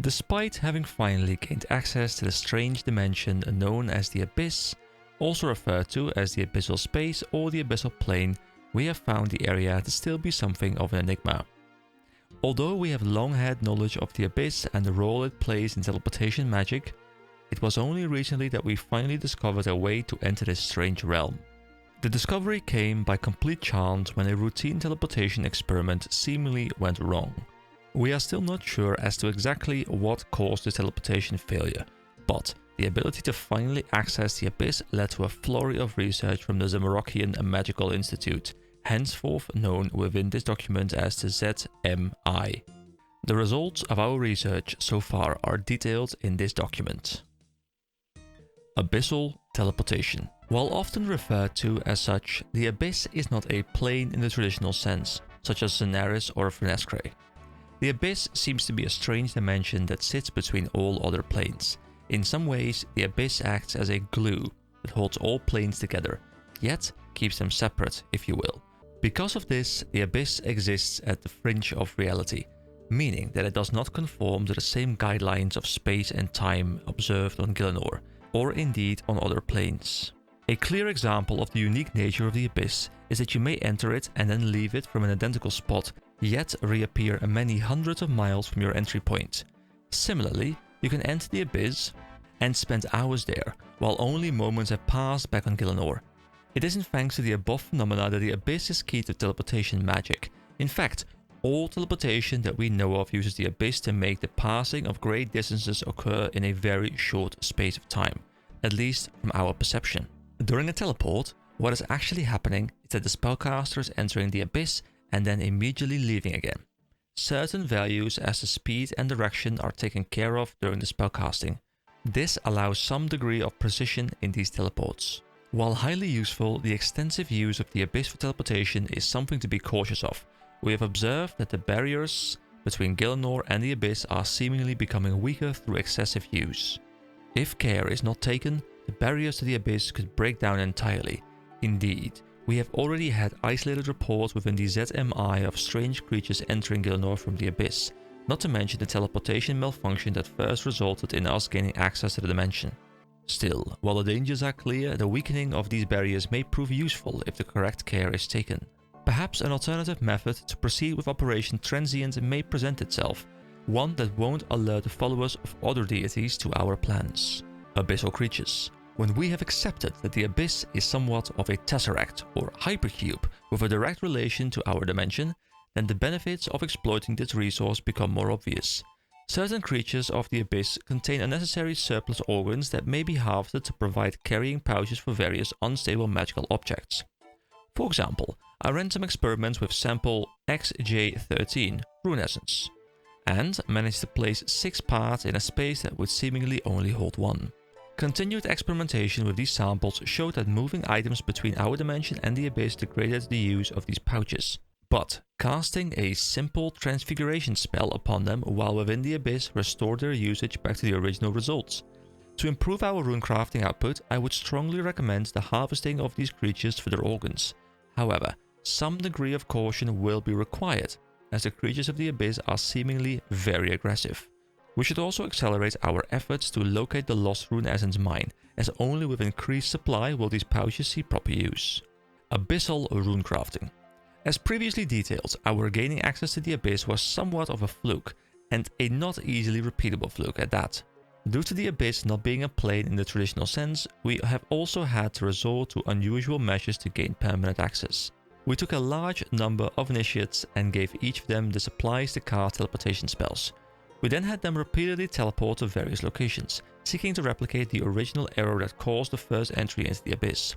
Despite having finally gained access to the strange dimension known as the Abyss, also referred to as the Abyssal Space or the Abyssal Plane, we have found the area to still be something of an enigma. Although we have long had knowledge of the Abyss and the role it plays in teleportation magic, it was only recently that we finally discovered a way to enter this strange realm. The discovery came by complete chance when a routine teleportation experiment seemingly went wrong. We are still not sure as to exactly what caused the teleportation failure, but the ability to finally access the Abyss led to a flurry of research from the Zamorakian Magical Institute, henceforth known within this document as the ZMI. The results of our research so far are detailed in this document. Abyssal teleportation. While often referred to as such, the Abyss is not a plane in the traditional sense, such as Zenaris or Fenescre. The Abyss seems to be a strange dimension that sits between all other planes. In some ways, the Abyss acts as a glue that holds all planes together, yet keeps them separate, if you will. Because of this, the Abyss exists at the fringe of reality, meaning that it does not conform to the same guidelines of space and time observed on Gielinor, or indeed on other planes. A clear example of the unique nature of the Abyss is that you may enter it and then leave it from an identical spot, yet reappear many hundreds of miles from your entry point. Similarly, you can enter the Abyss and spend hours there, while only moments have passed back on Gielinor. It isn't thanks to the above phenomena that the Abyss is key to teleportation magic. In fact, all teleportation that we know of uses the Abyss to make the passing of great distances occur in a very short space of time, at least from our perception. During a teleport, what is actually happening is that the spellcaster is entering the Abyss and then immediately leaving again. Certain values as to speed and direction are taken care of during the spellcasting. This allows some degree of precision in these teleports. While highly useful, the extensive use of the Abyss for teleportation is something to be cautious of. We have observed that the barriers between Gielinor and the Abyss are seemingly becoming weaker through excessive use. If care is not taken, the barriers to the Abyss could break down entirely. Indeed, we have already had isolated reports within the ZMI of strange creatures entering Gielinor from the Abyss, not to mention the teleportation malfunction that first resulted in us gaining access to the dimension. Still, while the dangers are clear, the weakening of these barriers may prove useful if the correct care is taken. Perhaps an alternative method to proceed with Operation Transient may present itself, one that won't alert the followers of other deities to our plans. Abyssal creatures. When we have accepted that the Abyss is somewhat of a tesseract or hypercube with a direct relation to our dimension, then the benefits of exploiting this resource become more obvious. Certain creatures of the Abyss contain unnecessary surplus organs that may be harvested to provide carrying pouches for various unstable magical objects. For example, I ran some experiments with sample XJ13, Rune Essence, and managed to place 6 parts in a space that would seemingly only hold 1. Continued experimentation with these samples showed that moving items between our dimension and the Abyss degraded the use of these pouches. But casting a simple transfiguration spell upon them while within the Abyss restored their usage back to the original results. To improve our runecrafting output, I would strongly recommend the harvesting of these creatures for their organs. However, some degree of caution will be required, as the creatures of the Abyss are seemingly very aggressive. We should also accelerate our efforts to locate the lost Rune Essence mine, as only with increased supply will these pouches see proper use. Abyssal runecrafting. As previously detailed, our gaining access to the Abyss was somewhat of a fluke, and a not easily repeatable fluke at that. Due to the Abyss not being a plane in the traditional sense, we have also had to resort to unusual measures to gain permanent access. We took a large number of initiates and gave each of them the supplies to cast teleportation spells. We then had them repeatedly teleport to various locations, seeking to replicate the original error that caused the first entry into the Abyss.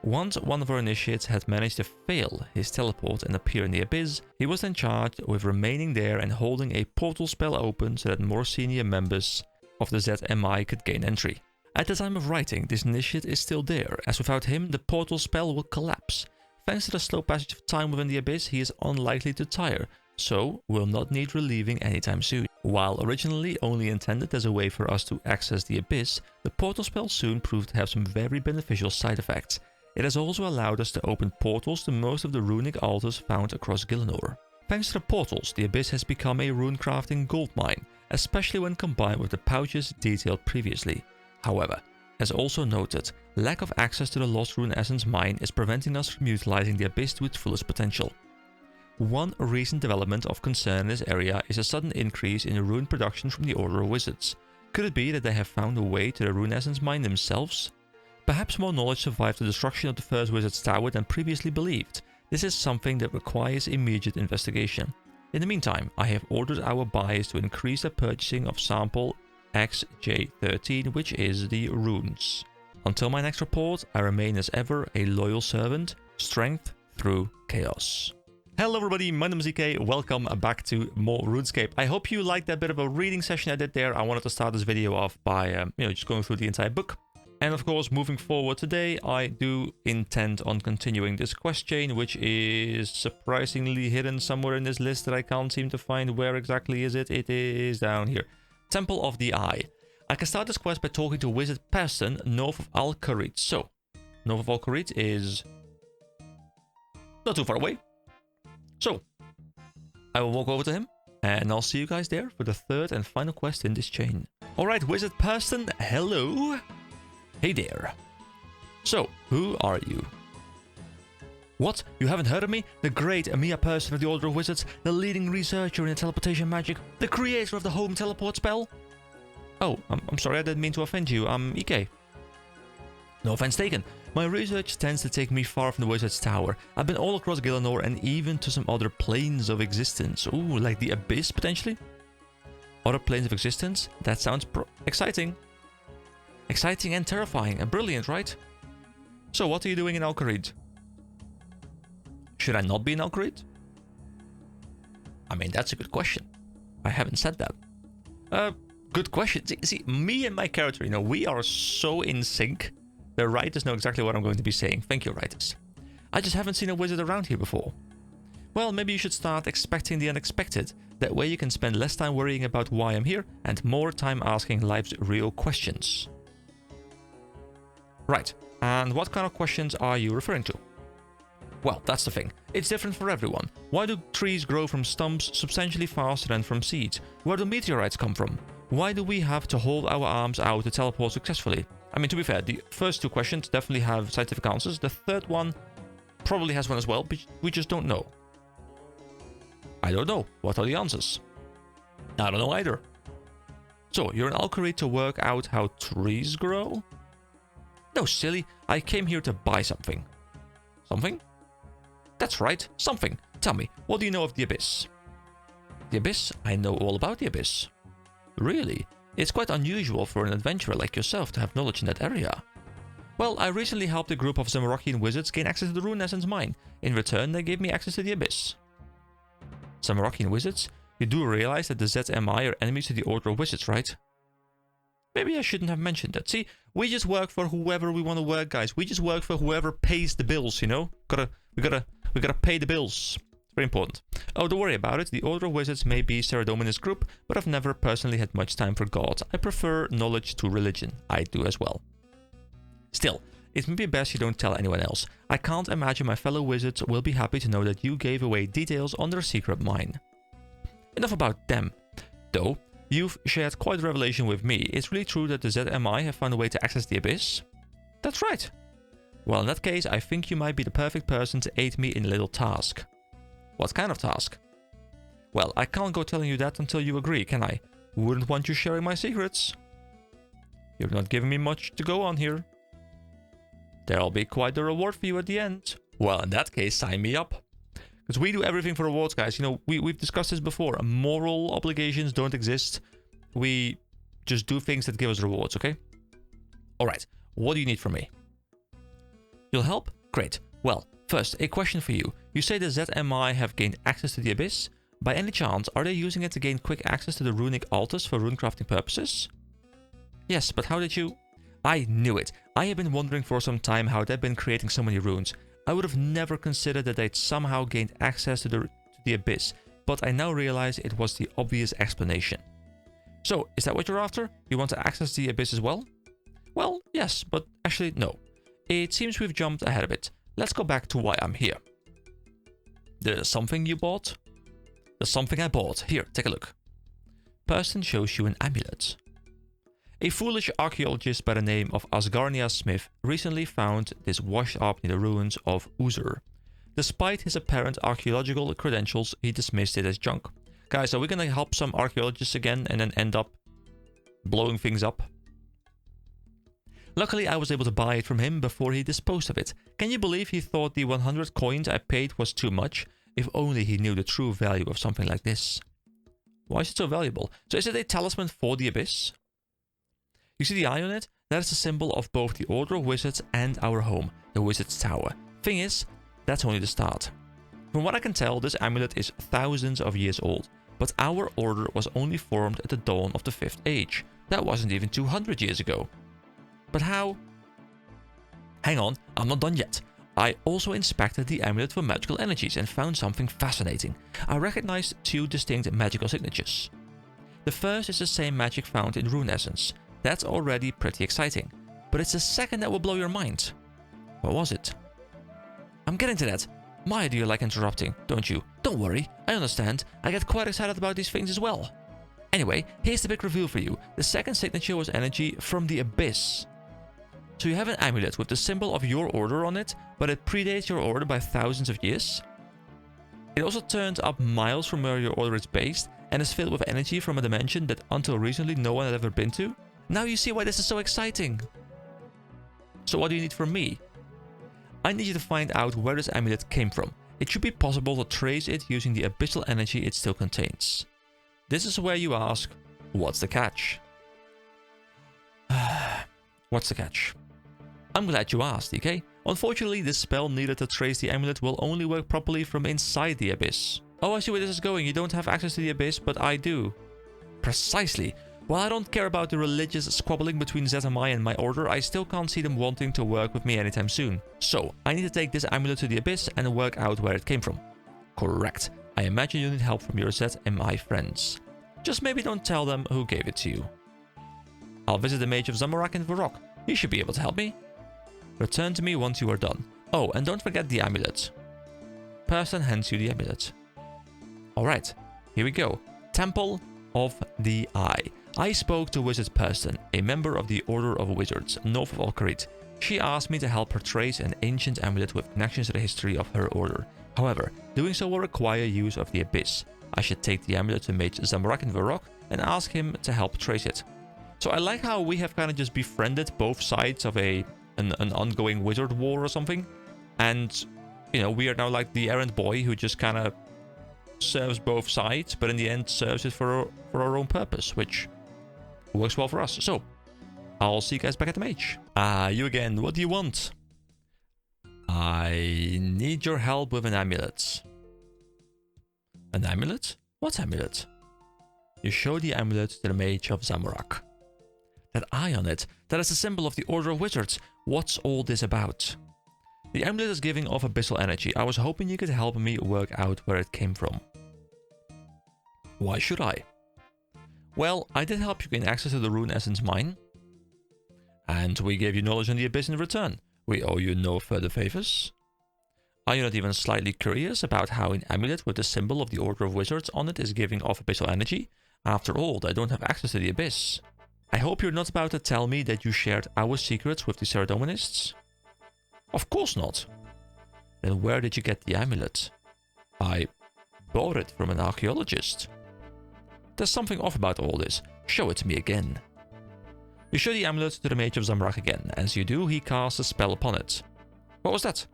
Once one of our initiates had managed to fail his teleport and appear in the Abyss, he was then charged with remaining there and holding a portal spell open so that more senior members of the ZMI could gain entry. At the time of writing, this initiate is still there, as without him the portal spell will collapse. Thanks to the slow passage of time within the Abyss, he is unlikely to tire, so will not need relieving anytime soon. While originally only intended as a way for us to access the Abyss, the portal spell soon proved to have some very beneficial side effects. It has also allowed us to open portals to most of the runic altars found across Gielinor. Thanks to the portals, the Abyss has become a runecrafting goldmine, especially when combined with the pouches detailed previously. However, as also noted, lack of access to the Lost Rune Essence mine is preventing us from utilizing the Abyss to its fullest potential. One recent development of concern in this area is a sudden increase in rune production from the Order of Wizards. Could it be that they have found a way to the Rune Essence mine themselves? Perhaps more knowledge survived the destruction of the first Wizard's Tower than previously believed. This is something that requires immediate investigation. In the meantime, I have ordered our buyers to increase their purchasing of sample XJ13, which is the runes. Until my next report, I remain as ever a loyal servant, strength through chaos. Hello everybody, my name is EK, welcome back to more RuneScape. I hope you liked that bit of a reading session I did there. I wanted to start this video off by just going through the entire book. And of course, moving forward today, I do intend on continuing this quest chain, which is surprisingly hidden somewhere in this list that I can't seem to find. Where exactly is it? It is down here. Temple of the Eye. I can start this quest by talking to Wizard Person north of Al-Kharid. So, north of Al-Kharid is not too far away. So, I will walk over to him, and I'll see you guys there for the third and final quest in this chain. Alright, Wizard Person, hello. Hey there. So, who are you? What? You haven't heard of me? The great Amiya Person of the Order of Wizards, the leading researcher in teleportation magic, the creator of the home teleport spell? Oh, I'm sorry, I didn't mean to offend you. I'm EK. No offense taken. My research tends to take me far from the Wizard's Tower. I've been all across Gielinor and even to some other planes of existence. Ooh, like the Abyss, potentially? Other planes of existence? That sounds exciting. Exciting and terrifying and brilliant, right? So, what are you doing in Al-Kharid? Should I not be in Al-Kharid? I mean, that's a good question. I haven't said that. Good question. See, me and my character, we are so in sync. The writers know exactly what I'm going to be saying. Thank you, writers. I just haven't seen a wizard around here before. Well, maybe you should start expecting the unexpected. That way you can spend less time worrying about why I'm here and more time asking life's real questions. Right, and what kind of questions are you referring to? Well, that's the thing. It's different for everyone. Why do trees grow from stumps substantially faster than from seeds? Where do meteorites come from? Why do we have to hold our arms out to teleport successfully? I mean, to be fair, the first two questions definitely have scientific answers. The third one probably has one as well, but we just don't know. I don't know. What are the answers? I don't know either. So, you're in Al-Kharid to work out how trees grow? No, silly. I came here to buy something. Something? That's right, something. Tell me, what do you know of the Abyss? The Abyss? I know all about the Abyss. Really? It's quite unusual for an adventurer like yourself to have knowledge in that area. Well, I recently helped a group of Zamorakian wizards gain access to the Rune Essence mine. In return, they gave me access to the Abyss. Zamorakian wizards? You do realize that the ZMI are enemies to the Order of Wizards, right? Maybe I shouldn't have mentioned that. See, we just work for whoever we want to work, guys. We just work for whoever pays the bills, We gotta pay the bills. Very important. Oh, don't worry about it. The Order of Wizards may be Saradominus group, but I've never personally had much time for gods. I prefer knowledge to religion. I do as well. Still, it may be best you don't tell anyone else. I can't imagine my fellow wizards will be happy to know that you gave away details on their secret mine. Enough about them. Though, you've shared quite a revelation with me. It's really true that the ZMI have found a way to access the Abyss? That's right. Well, in that case, I think you might be the perfect person to aid me in a little task. What kind of task? Well, I can't go telling you that until you agree, can I? Wouldn't want you sharing my secrets. You're not giving me much to go on here. There'll be quite a reward for you at the end. Well, in that case, sign me up. Because we do everything for rewards, guys. We've discussed this before. Moral obligations don't exist. We just do things that give us rewards, okay? Alright, what do you need from me? You'll help? Great. Well, first, a question for you. You say the ZMI have gained access to the Abyss. By any chance, are they using it to gain quick access to the runic altars for runecrafting purposes? Yes, but how did you... I knew it. I have been wondering for some time how they've been creating so many runes. I would have never considered that they'd somehow gained access to the Abyss, but I now realize it was the obvious explanation. So, is that what you're after? You want to access the Abyss as well? Well, yes, but actually no. It seems we've jumped ahead a bit. Let's go back to why I'm here. There's something you bought? There's something I bought. Here, take a look. Person shows you an amulet. A foolish archaeologist by the name of Asgarnia Smith recently found this washed up near the ruins of Uzur. Despite his apparent archaeological credentials, he dismissed it as junk. Guys, are we gonna help some archaeologists again and then end up blowing things up? Luckily, I was able to buy it from him before he disposed of it. Can you believe he thought the 100 coins I paid was too much? If only he knew the true value of something like this. Why is it so valuable? So is it a talisman for the Abyss? You see the eye on it? That is a symbol of both the Order of Wizards and our home, the Wizard's Tower. Thing is, that's only the start. From what I can tell, this amulet is thousands of years old, but our order was only formed at the dawn of the 5th Age. That wasn't even 200 years ago. But how? Hang on, I'm not done yet. I also inspected the amulet for magical energies and found something fascinating. I recognized two distinct magical signatures. The first is the same magic found in Rune Essence. That's already pretty exciting. But it's the second that will blow your mind. What was it? I'm getting to that. My, do you like interrupting, don't you? Don't worry, I understand. I get quite excited about these things as well. Anyway, here's the big reveal for you. The second signature was energy from the Abyss. So you have an amulet with the symbol of your order on it, but it predates your order by thousands of years. It also turns up miles from where your order is based, and is filled with energy from a dimension that until recently no one had ever been to. Now you see why this is so exciting. So what do you need from me? I need you to find out where this amulet came from. It should be possible to trace it using the abyssal energy it still contains. This is where you ask, what's the catch? What's the catch? I'm glad you asked, DK. Unfortunately, this spell needed to trace the amulet will only work properly from inside the Abyss. Oh, I see where this is going. You don't have access to the Abyss, but I do. Precisely. While I don't care about the religious squabbling between Zetamai and my order, I still can't see them wanting to work with me anytime soon. So, I need to take this amulet to the Abyss and work out where it came from. Correct. I imagine you need help from your Zet and my friends. Just maybe don't tell them who gave it to you. I'll visit the mage of Zamorak in Varrock. He should be able to help me. Return to me once you are done. Oh, and don't forget the amulet. Person hands you the amulet. Alright, here we go. Temple of the Eye. I spoke to Wizard Person, a member of the Order of Wizards, north of Alcarit. She asked me to help her trace an ancient amulet with connections to the history of her order. However, doing so will require use of the Abyss. I should take the amulet to Mage Zamorak in Varrock and ask him to help trace it. So I like how we have kind of just befriended both sides of an ongoing wizard war or something. And, you know, we are now like the errand boy who just kind of serves both sides, but in the end serves it for our own purpose, which works well for us. So, I'll see you guys back at the mage. You again. What do you want? I need your help with an amulet. An amulet? What amulet? You show the amulet to the mage of Zamorak. That eye on it, that is a symbol of the Order of Wizards. What's all this about? The amulet is giving off abyssal energy. I was hoping you could help me work out where it came from. Why should I? Well, I did help you gain access to the Rune Essence mine. And we gave you knowledge on the Abyss in return. We owe you no further favors. Are you not even slightly curious about how an amulet with the symbol of the Order of Wizards on it is giving off abyssal energy? After all, I don't have access to the Abyss. I hope you're not about to tell me that you shared our secrets with the Ceredominists? Of course not. Then where did you get the amulet? I bought it from an archaeologist. There's something off about all this. Show it to me again. You show the amulet to the mage of Zamorak again. As you do, he casts a spell upon it. What was that?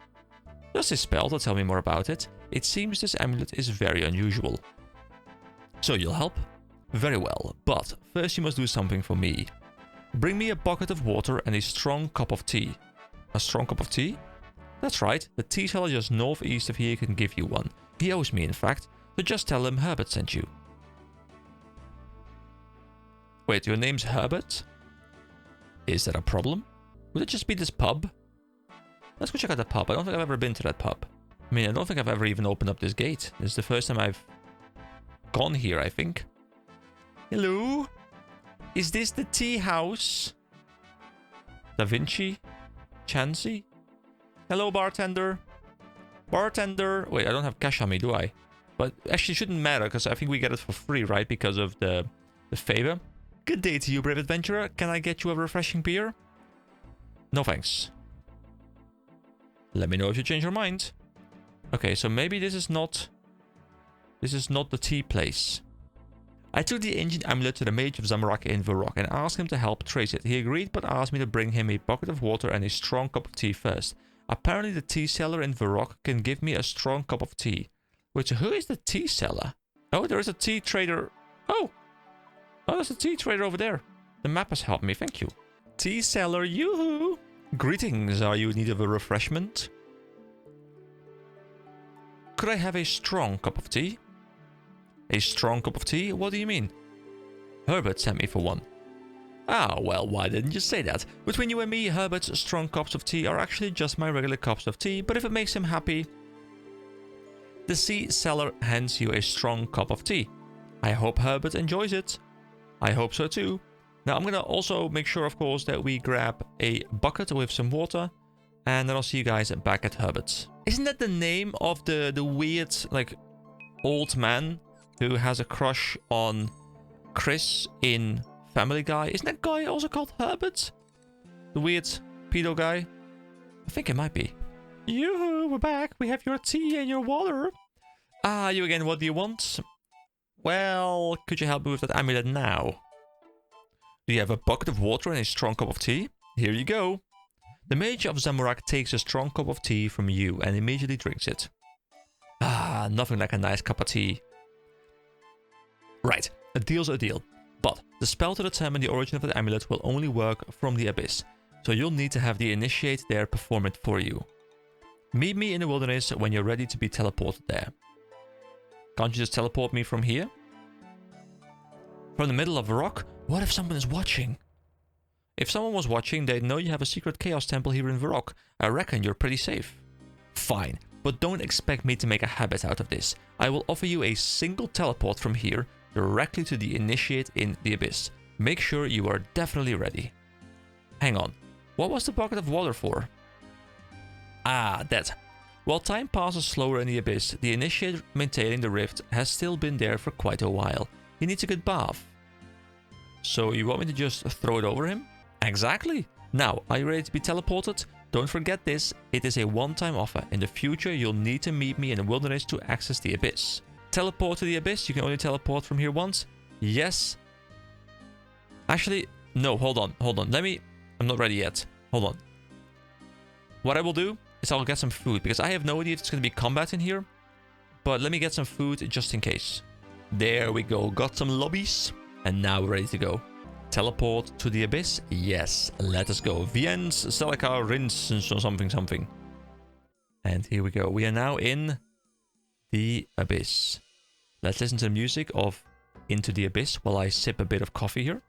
Just a spell to tell me more about it. It seems this amulet is very unusual. So you'll help? Very well, but first you must do something for me. Bring me a bucket of water and a strong cup of tea. A strong cup of tea? That's right, the tea seller just northeast of here can give you one. He owes me, in fact, so just tell him Herbert sent you. Wait, your name's Herbert? Is that a problem? Would it just be this pub? Let's go check out the pub. I don't think I've ever been to that pub. I mean, I don't think I've ever even opened up this gate. This is the first time I've gone here, I think. Hello? Is this the tea house? Da Vinci? Chansey? Hello, bartender. Bartender. Wait, I don't have cash on me, do I? But actually, it shouldn't matter, because I think we get it for free, right? Because of the favor. Good day to you, brave adventurer. Can I get you a refreshing beer? No thanks. Let me know if you change your mind. Okay, so maybe this is not... This is not the tea place. I took the ancient amulet to the mage of Zamorak in Varrock and asked him to help trace it. He agreed, but asked me to bring him a bucket of water and a strong cup of tea first. Apparently the tea seller in Varrock can give me a strong cup of tea. Wait, so who is the tea seller? Oh, there is a tea trader. Oh! Oh, there's a tea trader over there. The map has helped me, thank you. Tea seller, yoo-hoo! Greetings, are you in need of a refreshment? Could I have a strong cup of tea? A strong cup of tea? What do you mean? Herbert sent me for one. Ah, well, why didn't you say that? Between you and me, Herbert's strong cups of tea are actually just my regular cups of tea, but if it makes him happy... The tea seller hands you a strong cup of tea. I hope Herbert enjoys it. I hope so too. Now, I'm gonna also make sure, of course, that we grab a bucket with some water, and then I'll see you guys back at Herbert's. Isn't that the name of the weird, like, old man who has a crush on Chris in Family Guy? Isn't that guy also called Herbert? The weird pedo guy? I think it might be. Yoo-hoo, we're back. We have your tea and your water. Ah, you again, what do you want? Well, could you help me with that amulet now? Do you have a bucket of water and a strong cup of tea? Here you go. The mage of Zamorak takes a strong cup of tea from you and immediately drinks it. Ah, nothing like a nice cup of tea. Right, a deal's a deal. But the spell to determine the origin of the amulet will only work from the Abyss, so you'll need to have the initiate there perform it for you. Meet me in the wilderness when you're ready to be teleported there. Can't you just teleport me from here? From the middle of a rock? What if someone is watching? If someone was watching, they'd know you have a secret chaos temple here in Varrock. I reckon you're pretty safe. Fine, but don't expect me to make a habit out of this. I will offer you a single teleport from here directly to the initiate in the Abyss. Make sure you are definitely ready. Hang on, what was the bucket of water for? Ah, that. While time passes slower in the Abyss, the initiate maintaining the rift has still been there for quite a while. He needs a good bath. So you want me to just throw it over him? Exactly. Now, are you ready to be teleported? Don't forget this, it is a one-time offer. In the future, you'll need to meet me in the wilderness to access the Abyss. Teleport to the Abyss, you can only teleport from here once. Yes. Actually, no, hold on. I'm not ready yet. Hold on. What I will do is I'll get some food, because I have no idea if it's going to be combat in here. But let me get some food just in case. There we go, got some lobbies. And now we're ready to go. Teleport to the Abyss? Yes, let us go. Viens, Selika, Rins, or something. And here we go. We are now in the Abyss. Let's listen to the music of Into the Abyss while I sip a bit of coffee here.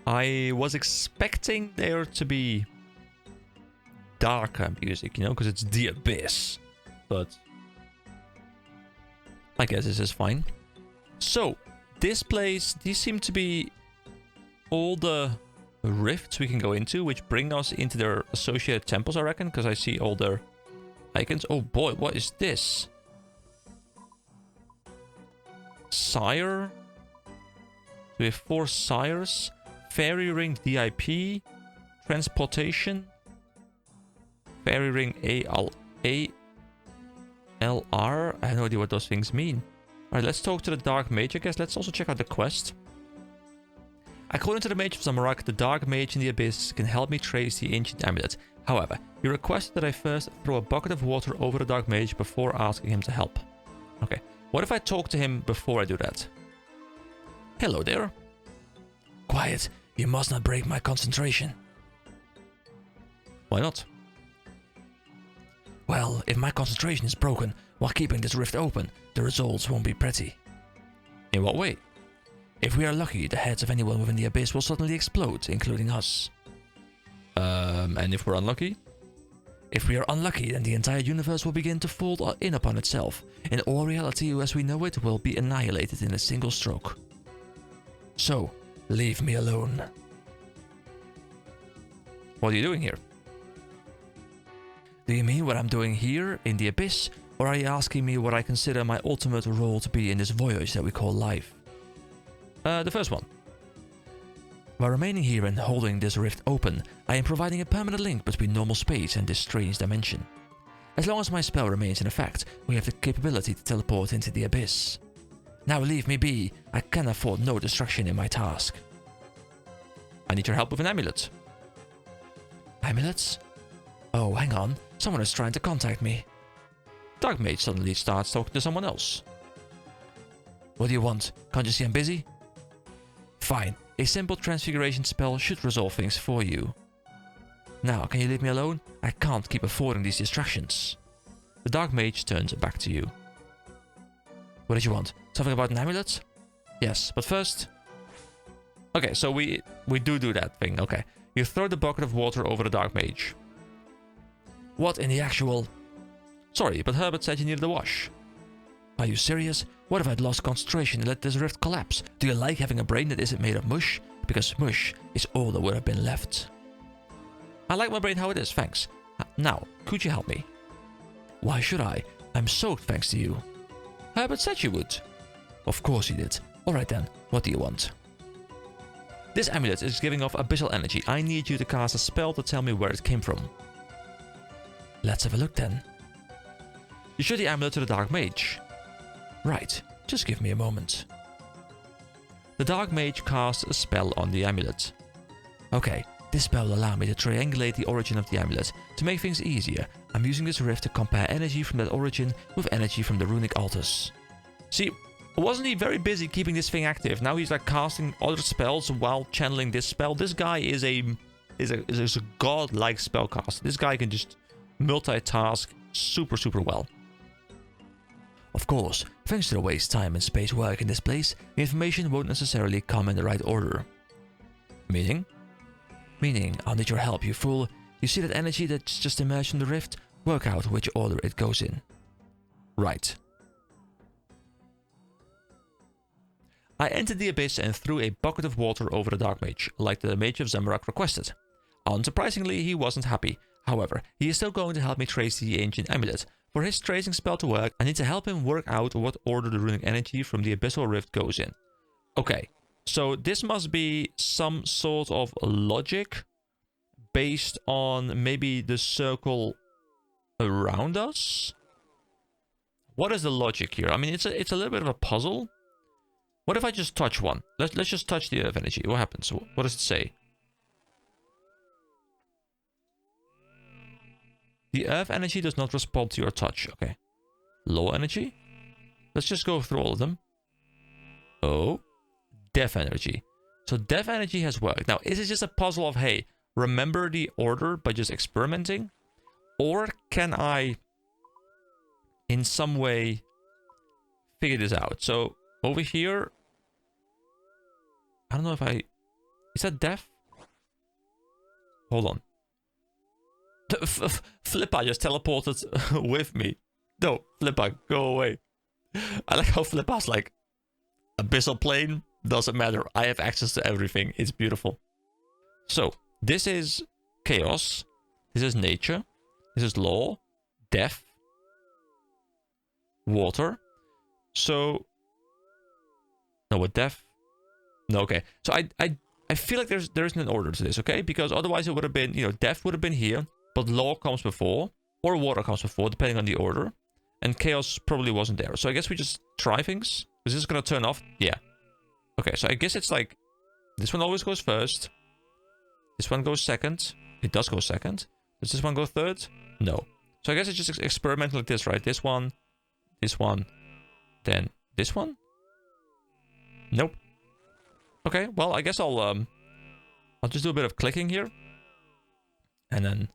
I was expecting there to be darker music, you know, because it's the Abyss. But I guess this is fine. So, this place, these seem to be all the rifts we can go into, which bring us into their associated temples, I reckon, because I see all their icons. Oh boy, what is this? Sire? So we have 4 sires. Fairy ring DIP. Transportation. Fairy ring ALR. I have no idea what those things mean. Alright, let's talk to the Dark Mage, I guess. Let's also check out the quest. According to the Mage of Zamorak, the Dark Mage in the Abyss can help me trace the ancient amulet. However, he requested that I first throw a bucket of water over the Dark Mage before asking him to help. Okay, what if I talk to him before I do that? Hello there. Quiet, you must not break my concentration. Why not? Well, if my concentration is broken while keeping this rift open, the results won't be pretty. In what way? If we are lucky, the heads of anyone within the Abyss will suddenly explode, including us. And if we're unlucky? If we are unlucky, then the entire universe will begin to fold in upon itself, and all reality as we know it will be annihilated in a single stroke. So, leave me alone. What are you doing here? Do you mean what I'm doing here in the Abyss? Or are you asking me what I consider my ultimate role to be in this voyage that we call life? The first one. By remaining here and holding this rift open, I am providing a permanent link between normal space and this strange dimension. As long as my spell remains in effect, we have the capability to teleport into the Abyss. Now leave me be, I can afford no distraction in my task. I need your help with an amulet. Amulets? Oh, hang on, someone is trying to contact me. Dark Mage suddenly starts talking to someone else. What do you want? Can't you see I'm busy? Fine, a simple transfiguration spell should resolve things for you. Now, can you leave me alone? I can't keep affording these distractions. The Dark Mage turns back to you. What did you want? Something about an amulet? Yes, but first... Okay, so we do that thing, okay. You throw the bucket of water over the Dark Mage. What in the actual... Sorry, but Herbert said you needed a wash. Are you serious? What if I'd lost concentration and let this rift collapse? Do you like having a brain that isn't made of mush? Because mush is all that would have been left. I like my brain how it is, thanks. Now, could you help me? Why should I? I'm soaked thanks to you. Herbert said you would. Of course he did. Alright then, what do you want? This amulet is giving off abyssal energy. I need you to cast a spell to tell me where it came from. Let's have a look then. You show the amulet to the Dark Mage. Right, just give me a moment. The Dark Mage casts a spell on the amulet. Okay, this spell will allow me to triangulate the origin of the amulet. To make things easier, I'm using this rift to compare energy from that origin with energy from the runic altars. See, wasn't he very busy keeping this thing active? Now he's like casting other spells while channeling this spell. This guy is a god-like spellcaster. This guy can just multitask super well. Of course, thanks to the waste time and space work in this place, the information won't necessarily come in the right order. Meaning? Meaning, I'll need your help, you fool. You see that energy that's just emerged from the rift? Work out which order it goes in. Right. I entered the Abyss and threw a bucket of water over the Dark Mage, like the Mage of Zamorak requested. Unsurprisingly, he wasn't happy. However, he is still going to help me trace the ancient amulet. For his tracing spell to work, I need to help him work out what order the runic energy from the Abyssal Rift goes in. Okay, so this must be some sort of logic based on maybe the circle around us? What is the logic here? I mean, it's a little bit of a puzzle. What if I just touch one? Let's just touch the earth energy. What happens? What does it say? The earth energy does not respond to your touch. Okay. Low energy? Let's just go through all of them. Oh. Death energy. So death energy has worked. Now, is it just a puzzle of, hey, remember the order by just experimenting? Or can I, in some way, figure this out? So, over here... I don't know if I... Is that death? Hold on. Flippa just teleported with me. No, Flippa, go away. I like how Flippa's like... Abyssal plane, doesn't matter. I have access to everything. It's beautiful. So, this is chaos. This is nature. This is law. Death. Water. So... No, what death? No, okay. So I feel like there isn't an order to this, okay? Because otherwise it would have been, you know, death would have been here, but law comes before, or water comes before, depending on the order. And chaos probably wasn't there. So I guess we just try things. Is this gonna turn off? Yeah. Okay, so I guess it's like, this one always goes first. This one goes second. It does go second. Does this one go third? No. So I guess it's just experimental like this, right? This one, then this one? Nope. Okay, well, I guess I'll just do a bit of clicking here. And then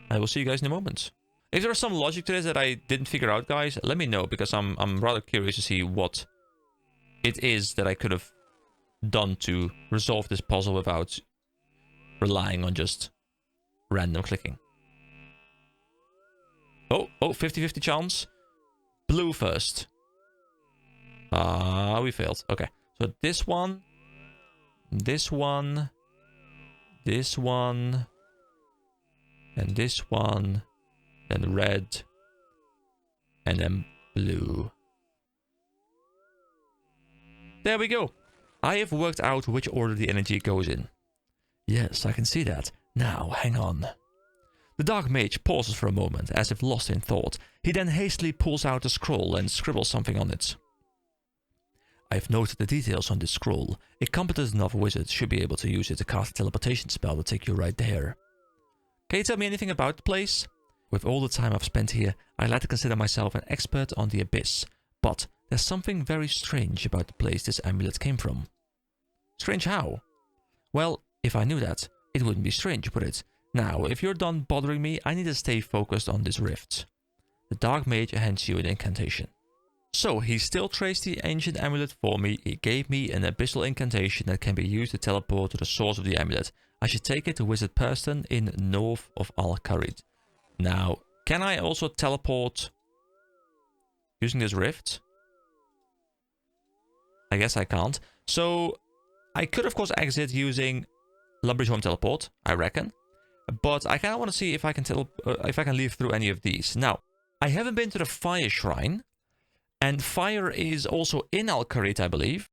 I will see you guys in a moment. If there's some logic to this that I didn't figure out, guys, let me know, because I'm rather curious to see what it is that I could have done to resolve this puzzle without relying on just random clicking. Oh, 50-50 chance. Blue first. We failed. Okay, so this one, and this one, then red, and then blue. There we go. I have worked out which order the energy goes in. Yes, I can see that. Now, hang on. The Dark Mage pauses for a moment, as if lost in thought. He then hastily pulls out a scroll and scribbles something on it. I've noted the details on this scroll. A competent enough wizard should be able to use it to cast a teleportation spell to take you right there. Can you tell me anything about the place? With all the time I've spent here, I'd like to consider myself an expert on the Abyss, but there's something very strange about the place this amulet came from. Strange how? Well, if I knew that, it wouldn't be strange, would it? Now, if you're done bothering me, I need to stay focused on this rift. The Dark Mage hands you an incantation. So, he still traced the ancient amulet for me. He gave me an abyssal incantation that can be used to teleport to the source of the amulet. I should take it to Wizard Person in north of Al-Kharid. Now, can I also teleport using this rift? I guess I can't. So, I could of course exit using Lumbridge Home Teleport, I reckon. But I kind of want to see if I can leave through any of these. Now, I haven't been to the Fire Shrine. And fire is also in Al-Kharid, I believe.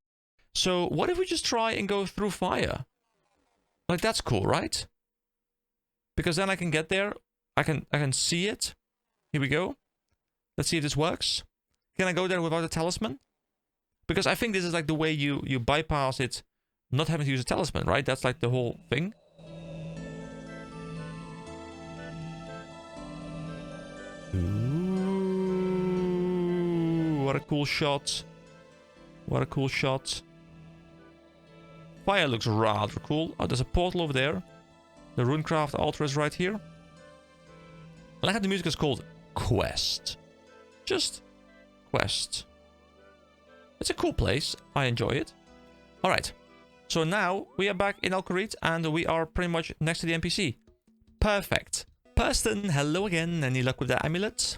So what if we just try and go through fire? Like, that's cool, right? Because then I can get there. I can see it. Here we go. Let's see if this works. Can I go there without a talisman? Because I think this is like the way you bypass it, not having to use a talisman, right? That's like the whole thing. What a cool shot. What a cool shot. Fire looks rather cool. Oh, there's a portal over there. The Runecraft altar is right here. I like how the music is called Quest. Just Quest. It's a cool place. I enjoy it. Alright. So now we are back in Al-Kharid and we are pretty much next to the NPC. Perfect. Person, hello again. Any luck with the amulet?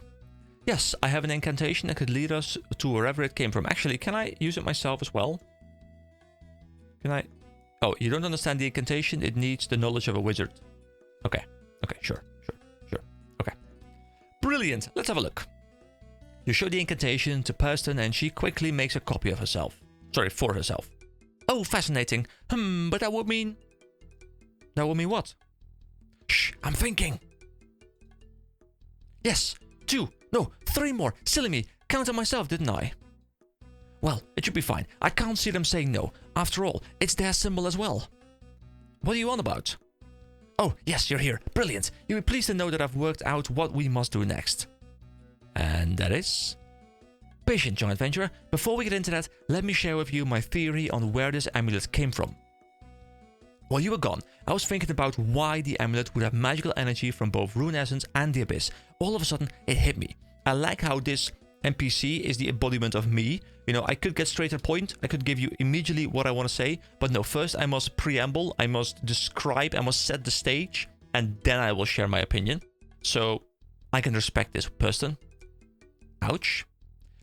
Yes, I have an incantation that could lead us to wherever it came from. Actually, can I use it myself as well? Can I? Oh, you don't understand the incantation? It needs the knowledge of a wizard. Okay. Okay, sure. Okay. Brilliant. Let's have a look. You show the incantation to Person and she quickly makes a copy of herself. Sorry, for herself. Oh, fascinating. But that would mean... That would mean what? Shh, I'm thinking. Yes, 2. No, 3 more. Silly me. Counted myself, didn't I? Well, it should be fine. I can't see them saying no. After all, it's their symbol as well. What are you on about? Oh, yes, you're here. Brilliant. You'll be pleased to know that I've worked out what we must do next. And that is... Patient, Giant Adventurer. Before we get into that, let me share with you my theory on where this amulet came from. While you were gone, I was thinking about why the amulet would have magical energy from both Rune Essence and the Abyss. All of a sudden, it hit me. I like how this NPC is the embodiment of me. You know, I could get straight to the point. I could give you immediately what I want to say. But no, first I must preamble. I must describe. I must set the stage. And then I will share my opinion. So, I can respect this person. Ouch.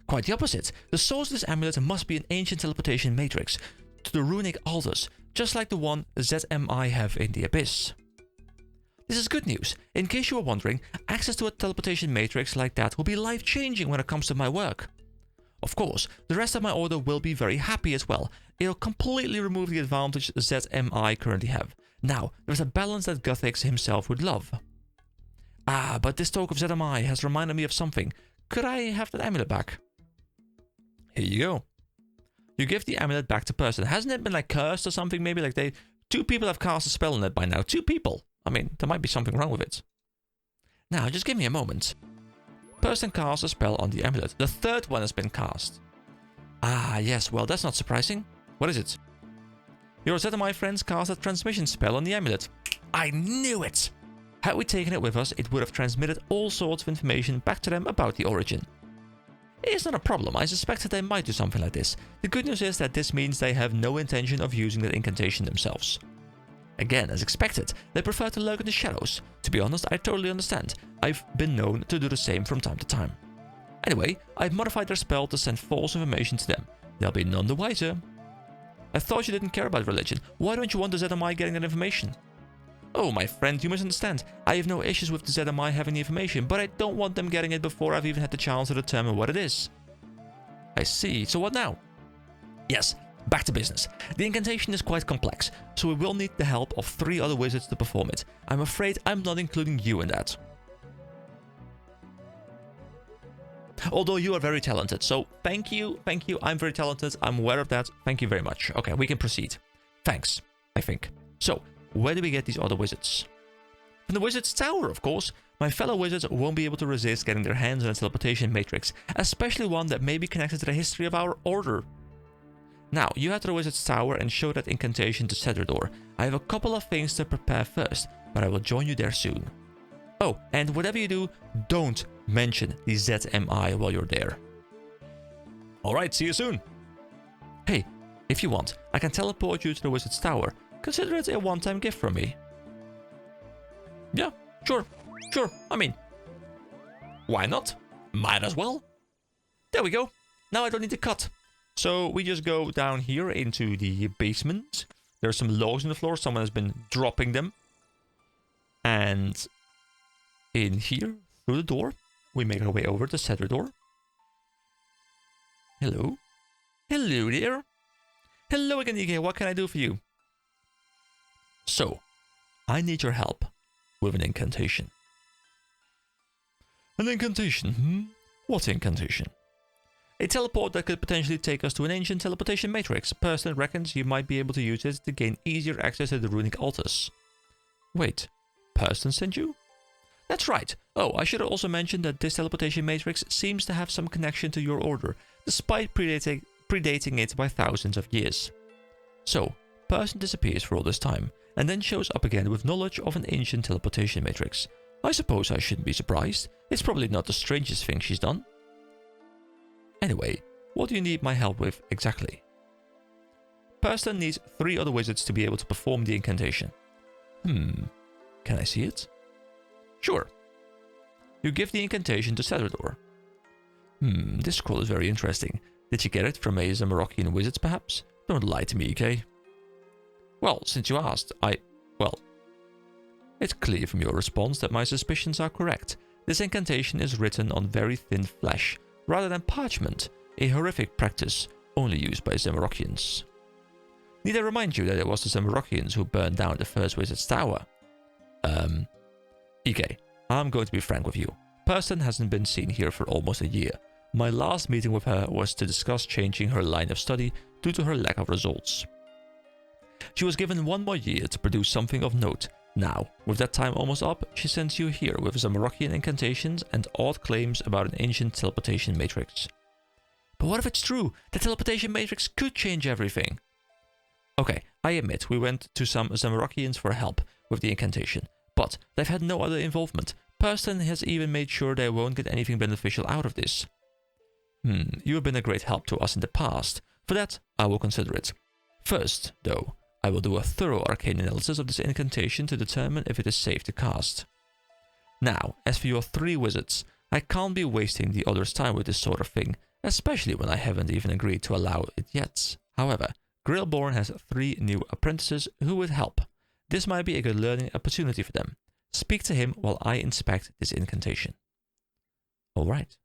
Quite the opposite. The source of this amulet must be an ancient teleportation matrix to the runic altars, just like the one ZMI have in the Abyss. This is good news. In case you were wondering, access to a teleportation matrix like that will be life-changing when it comes to my work. Of course, the rest of my order will be very happy as well. It'll completely remove the advantage ZMI currently have. Now, there's a balance that Guthix himself would love. Ah, but this talk of ZMI has reminded me of something. Could I have that amulet back? Here you go. You give the amulet back to Person. Hasn't it been like cursed or something? Maybe like 2 people have cast a spell on it by now. 2 people. I mean, there might be something wrong with it. Now, just give me a moment. Person casts a spell on the amulet. The 3rd one has been cast. Ah, yes. Well, that's not surprising. What is it? Your ZMI friends cast a transmission spell on the amulet. I knew it! Had we taken it with us, it would have transmitted all sorts of information back to them about the origin. It's not a problem. I suspected they might do something like this. The good news is that this means they have no intention of using that incantation themselves. Again, as expected, they prefer to lurk in the shadows. To be honest, I totally understand. I've been known to do the same from time to time. Anyway, I've modified their spell to send false information to them. They'll be none the wiser. I thought you didn't care about religion. Why don't you want the ZMI getting that information? Oh, my friend, you misunderstand. I have no issues with the ZMI having the information, but I don't want them getting it before I've even had the chance to determine what it is. I see. So what now? Yes, back to business. The incantation is quite complex, so we will need the help of 3 other wizards to perform it. I'm afraid I'm not including you in that. Although you are very talented, so thank you, I'm very talented, I'm aware of that, thank you very much. Okay, we can proceed. Thanks, I think. So, where do we get these other wizards? From the wizard's tower, of course. My fellow wizards won't be able to resist getting their hands on a teleportation matrix, especially one that may be connected to the history of our order. Now, you head to the wizard's tower and show that incantation to Cedrador. I have a couple of things to prepare first, but I will join you there soon. Oh, and whatever you do, don't mention the ZMI while you're there. Alright, see you soon. Hey, if you want, I can teleport you to the wizard's tower. Consider it a one-time gift from me. Yeah, sure. I mean, why not? Might as well. There we go. Now I don't need to cut. So we just go down here into the basement. There's some logs on the floor. Someone has been dropping them. And in here, through the door, we make our way over to Cedrador. Hello. Hello there. Hello again, EK. What can I do for you? So, I need your help with an incantation. An incantation? What incantation? A teleport that could potentially take us to an ancient teleportation matrix. Person reckons you might be able to use it to gain easier access to the runic altars. Wait, Person sent you? That's right. Oh, I should also mention that this teleportation matrix seems to have some connection to your order, despite predating it by thousands of years. So, Person disappears for all this time, and then shows up again with knowledge of an ancient teleportation matrix. I suppose I shouldn't be surprised. It's probably not the strangest thing she's done. Anyway, what do you need my help with exactly? Person needs 3 other wizards to be able to perform the incantation. Can I see it? Sure. You give the incantation to Cedrador. This scroll is very interesting. Did you get it from a Zamorakian wizard, perhaps? Don't lie to me, okay? Well, since you asked, well, it's clear from your response that my suspicions are correct. This incantation is written on very thin flesh, rather than parchment, a horrific practice only used by Zamorakians. Need I remind you that it was the Zamorakians who burned down the first wizard's tower? EK, I'm going to be frank with you. Person hasn't been seen here for almost a year. My last meeting with her was to discuss changing her line of study due to her lack of results. She was given 1 more year to produce something of note. Now, with that time almost up, she sends you here with Zamorakian incantations and odd claims about an ancient teleportation matrix. But what if it's true? The teleportation matrix could change everything. Okay, I admit we went to some Zamorakians for help with the incantation, but they've had no other involvement. Person has even made sure they won't get anything beneficial out of this. You have been a great help to us in the past. For that, I will consider it. First, though, I will do a thorough arcane analysis of this incantation to determine if it is safe to cast. Now, as for your 3 wizards, I can't be wasting the others' time with this sort of thing, especially when I haven't even agreed to allow it yet. However, Grailborn has 3 new apprentices who would help. This might be a good learning opportunity for them. Speak to him while I inspect this incantation. Alright.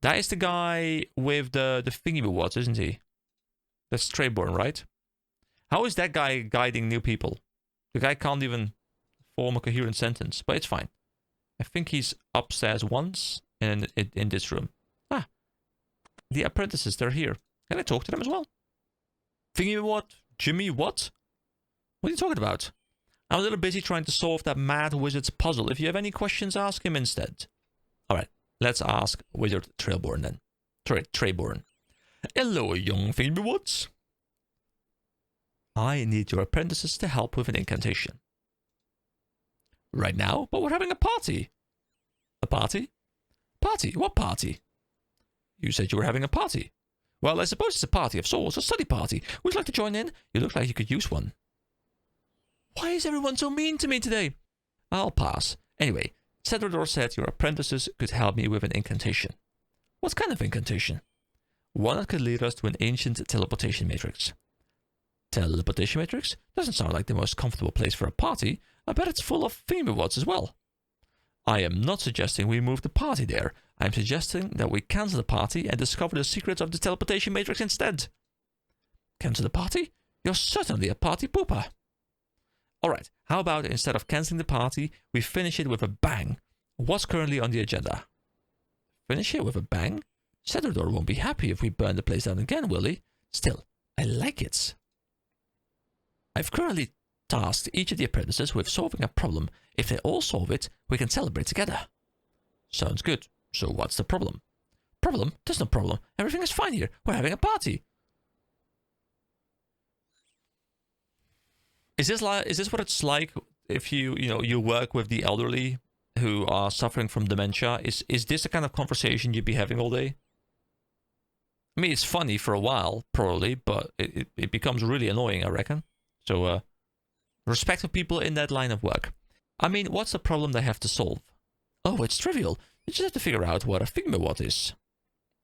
That is the guy with the thingy-boobs, isn't he? That's Treyborn, right? How is that guy guiding new people? The guy can't even form a coherent sentence, but it's fine. I think he's upstairs once and in this room. Ah, the apprentices, they're here. Can I talk to them as well? Thingy what? Jimmy what? What are you talking about? I'm a little busy trying to solve that mad wizard's puzzle. If you have any questions, ask him instead. Alright, let's ask Wizard Trailborn then. Treyborn. Hello, young thingy-woods. I need your apprentices to help with an incantation. Right now? But we're having a party. A party? Party? What party? You said you were having a party. Well, I suppose it's a party of sorts, a study party. Would you like to join in? You look like you could use one. Why is everyone so mean to me today? I'll pass. Anyway, Cedrador said your apprentices could help me with an incantation. What kind of incantation? One that could lead us to an ancient teleportation matrix. Teleportation matrix? Doesn't sound like the most comfortable place for a party. I bet it's full of thingamabobs as well. I am not suggesting we move the party there. I am suggesting that we cancel the party and discover the secrets of the teleportation matrix instead. Cancel the party? You're certainly a party pooper. Alright, how about instead of cancelling the party, we finish it with a bang? What's currently on the agenda? Finish it with a bang? Cedrador won't be happy if we burn the place down again, will he? Still, I like it. I've currently tasked each of the apprentices with solving a problem. If they all solve it, we can celebrate together. Sounds good. So what's the problem? Problem? There's no problem. Everything is fine here. We're having a party. Is this what it's like if you work with the elderly who are suffering from dementia? Is this the kind of conversation you'd be having all day? I mean, it's funny for a while, probably, but it becomes really annoying, I reckon. So, respect for people in that line of work. I mean, what's the problem they have to solve? Oh, it's trivial. You just have to figure out what a thingamawat is.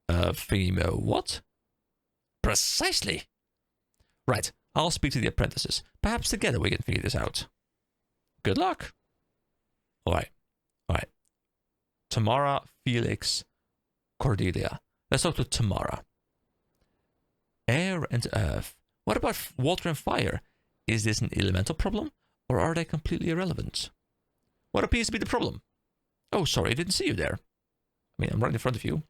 A thingamawat? Precisely. Right, I'll speak to the apprentices. Perhaps together we can figure this out. Good luck. Alright. Tamara, Felix, Cordelia. Let's talk to Tamara. Air and earth. What about water and fire? Is this an elemental problem, or are they completely irrelevant? What appears to be the problem? Oh, sorry, I didn't see you there. I mean, I'm right in front of you.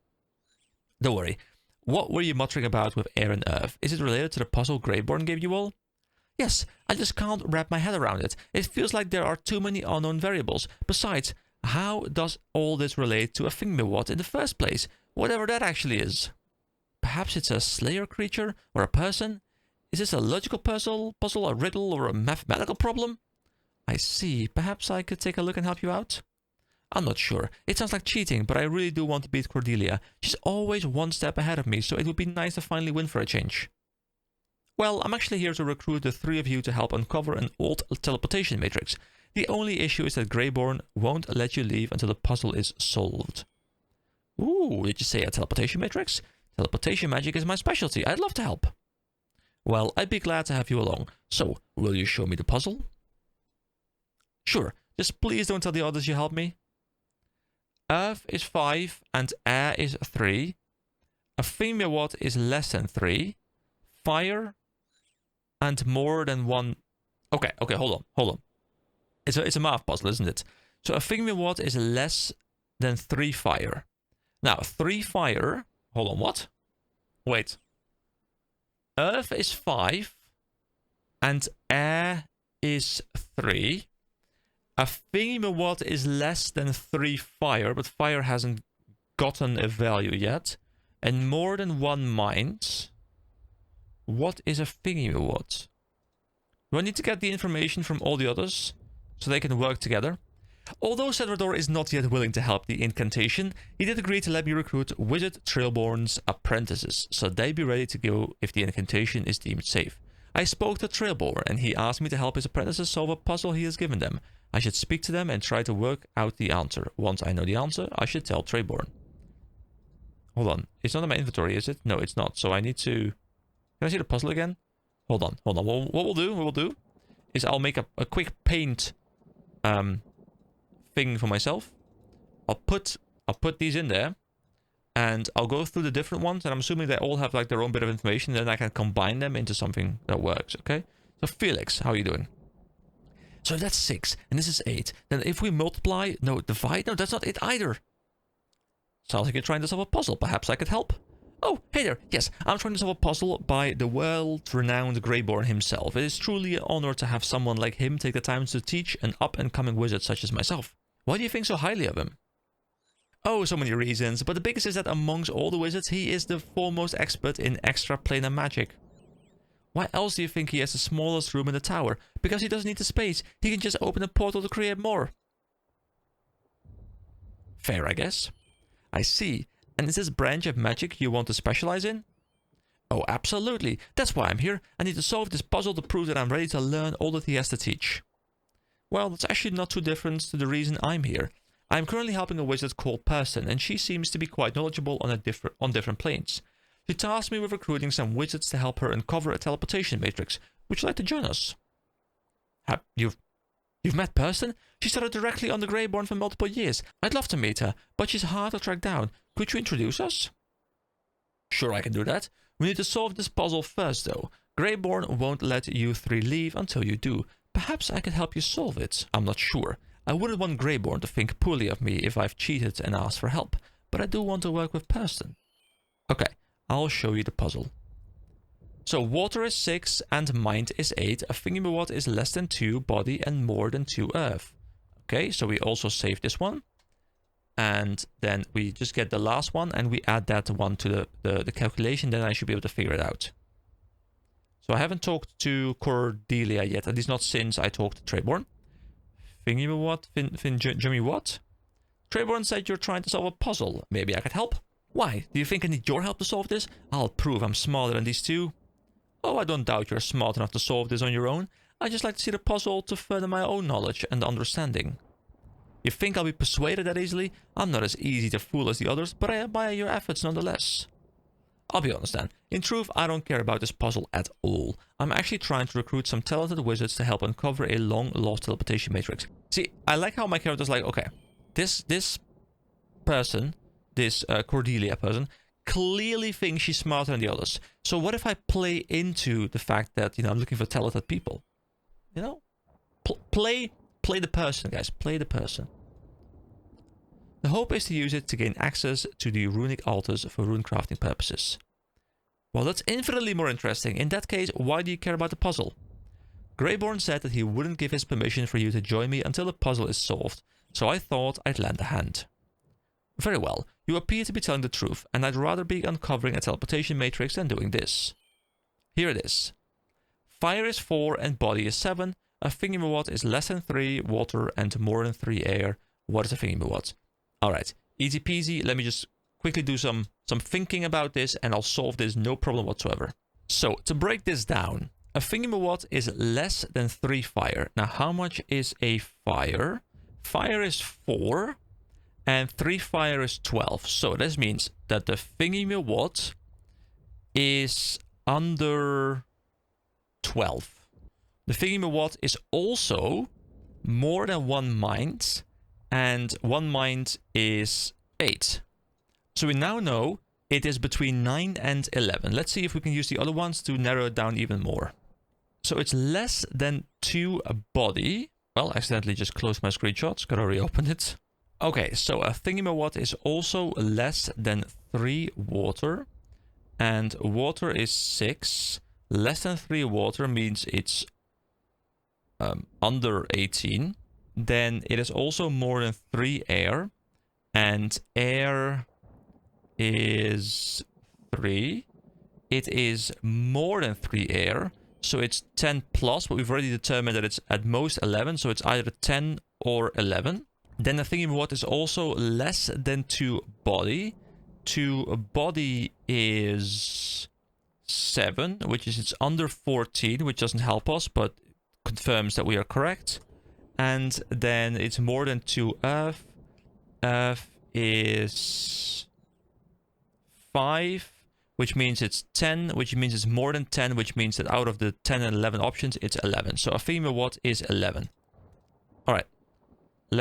Don't worry. What were you muttering about with air and earth? Is it related to the puzzle Greyborn gave you all? Yes, I just can't wrap my head around it. It feels like there are too many unknown variables. Besides, how does all this relate to a thingamawat in the first place? Whatever that actually is. Perhaps it's a slayer creature or a person? Is this a logical puzzle, a riddle, or a mathematical problem? I see. Perhaps I could take a look and help you out? I'm not sure. It sounds like cheating, but I really do want to beat Cordelia. She's always one step ahead of me, so it would be nice to finally win for a change. Well, I'm actually here to recruit the three of you to help uncover an old teleportation matrix. The only issue is that Greyborn won't let you leave until the puzzle is solved. Ooh, did you say a teleportation matrix? Teleportation magic is my specialty. I'd love to help. Well, I'd be glad to have you along. So, will you show me the puzzle? Sure. Just please don't tell the others you helped me. Earth is 5 and air is 3. A thingamawat is less than 3. Fire and more than 1. Okay, hold on. It's a math puzzle, isn't it? So a thingamawat is less than 3 fire. Now, 3 fire. Hold on, what? Wait. Earth is 5 and air is 3. A thingamawat is less than 3 fire, but fire hasn't gotten a value yet. And more than 1 mind. What is a thingamawat? Do I need to get the information from all the others so they can work together? Although Cedrador is not yet willing to help the incantation, he did agree to let me recruit Wizard Trailborn's apprentices, so they'd be ready to go if the incantation is deemed safe. I spoke to Trailborn, and he asked me to help his apprentices solve a puzzle he has given them. I should speak to them and try to work out the answer. Once I know the answer, I should tell Trailborn. Hold on. It's not in my inventory, is it? No, it's not. So I need to... Can I see the puzzle again? Hold on. What we'll do is I'll make a quick paint thing for myself. I'll put these in there, and I'll go through the different ones, and I'm assuming they all have like their own bit of information, and then I can combine them into something that works, okay? So Felix, how are you doing? So if that's 6, and this is 8, then if we multiply, no, divide, no, that's not it either. Sounds like you're trying to solve a puzzle. Perhaps I could help? Oh, hey there. Yes, I'm trying to solve a puzzle by the world-renowned Greyborn himself. It is truly an honor to have someone like him take the time to teach an up-and-coming wizard such as myself. Why do you think so highly of him? Oh, so many reasons, but the biggest is that amongst all the wizards, he is the foremost expert in extraplanar magic. Why else do you think he has the smallest room in the tower? Because he doesn't need the space. He can just open a portal to create more. Fair, I guess. I see. And is this branch of magic you want to specialize in? Oh, absolutely. That's why I'm here. I need to solve this puzzle to prove that I'm ready to learn all that he has to teach. Well, that's actually not too different to the reason I'm here. I'm currently helping a wizard called Person, and she seems to be quite knowledgeable on different planes. She tasked me with recruiting some wizards to help her uncover a teleportation matrix. Would you like to join us? You've met Person? She started directly on the Greyborn for multiple years. I'd love to meet her, but she's hard to track down. Could you introduce us? Sure, I can do that. We need to solve this puzzle first, though. Greyborn won't let you three leave until you do. Perhaps I can help you solve it. I'm not sure. I wouldn't want Greyborn to think poorly of me if I've cheated and asked for help, but I do want to work with Person. Okay, I'll show you the puzzle. So water is 6 and mind is 8. A thingamawat is less than 2 body and more than 2 earth. Okay, so we also save this one. And then we just get the last one and we add that one to the calculation. Then I should be able to figure it out. So I haven't talked to Cordelia yet, at least not since I talked to Treyborn. Thingamawat? Jimmy what? Treyborn said you're trying to solve a puzzle. Maybe I could help? Why? Do you think I need your help to solve this? I'll prove I'm smarter than these two. Oh, I don't doubt you're smart enough to solve this on your own. I just like to see the puzzle to further my own knowledge and understanding. You think I'll be persuaded that easily? I'm not as easy to fool as the others, but I admire your efforts nonetheless. I'll be honest then. In truth, I don't care about this puzzle at all. I'm actually trying to recruit some talented wizards to help uncover a long-lost teleportation matrix. See, I like how my character's like, okay, this person, this Cordelia person, clearly thinks she's smarter than the others. So what if I play into the fact that, you know, I'm looking for talented people? You know? Play the person, guys. Play the person. The hope is to use it to gain access to the runic altars for rune crafting purposes. Well, that's infinitely more interesting. In that case, why do you care about the puzzle? Greyborn said that he wouldn't give his permission for you to join me until the puzzle is solved, so I thought I'd lend a hand. Very well, you appear to be telling the truth, and I'd rather be uncovering a teleportation matrix than doing this. Here it is. Fire is 4 and body is 7. A thingamawat is less than 3 water and more than 3 air. What is a thingamawat? Alright, easy peasy. Let me just quickly do some thinking about this and I'll solve this no problem whatsoever. So, to break this down, a thingamawat is less than 3 fire. Now, how much is a fire? Fire is 4 and 3 fire is 12. So, this means that the thingamawat is under 12. The thingamawat is also more than 1 mind, and 1 mind is 8. So we now know it is between 9 and 11. Let's see if we can use the other ones to narrow it down even more. So it's less than 2 body. Well, I accidentally just closed my screenshots. Gotta reopen it. Okay, so a thingamawat is also less than 3 water, and water is 6. Less than 3 water means it's under 18. Then it is also more than 3 air, and air is 3. It is more than 3 air, so it's 10 plus, but we've already determined that it's at most 11, so it's either 10 or 11. Then the thingamawat is also less than 2 body. 2 body is 7, which is it's under 14, which doesn't help us, but confirms that we are correct. And then it's more than 2 earth. Earth is 5, which means it's 10, which means it's more than 10, which means that out of the 10 and 11 options, it's 11. So a thingamawat is 11. All right. I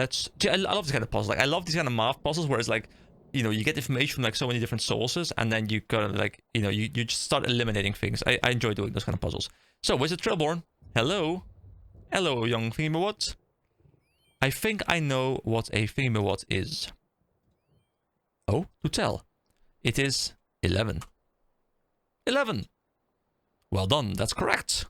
love this kind of puzzle. Like, I love these kind of math puzzles where it's like, you know, you get information from like so many different sources, and then you gotta like, you know, you just start eliminating things. I enjoy doing those kind of puzzles. So, Wizard Trailborn, hello. Hello, young thingamawat. I think I know what a thingamawat is. Oh, to tell. It is 11. 11! Well done, that's correct.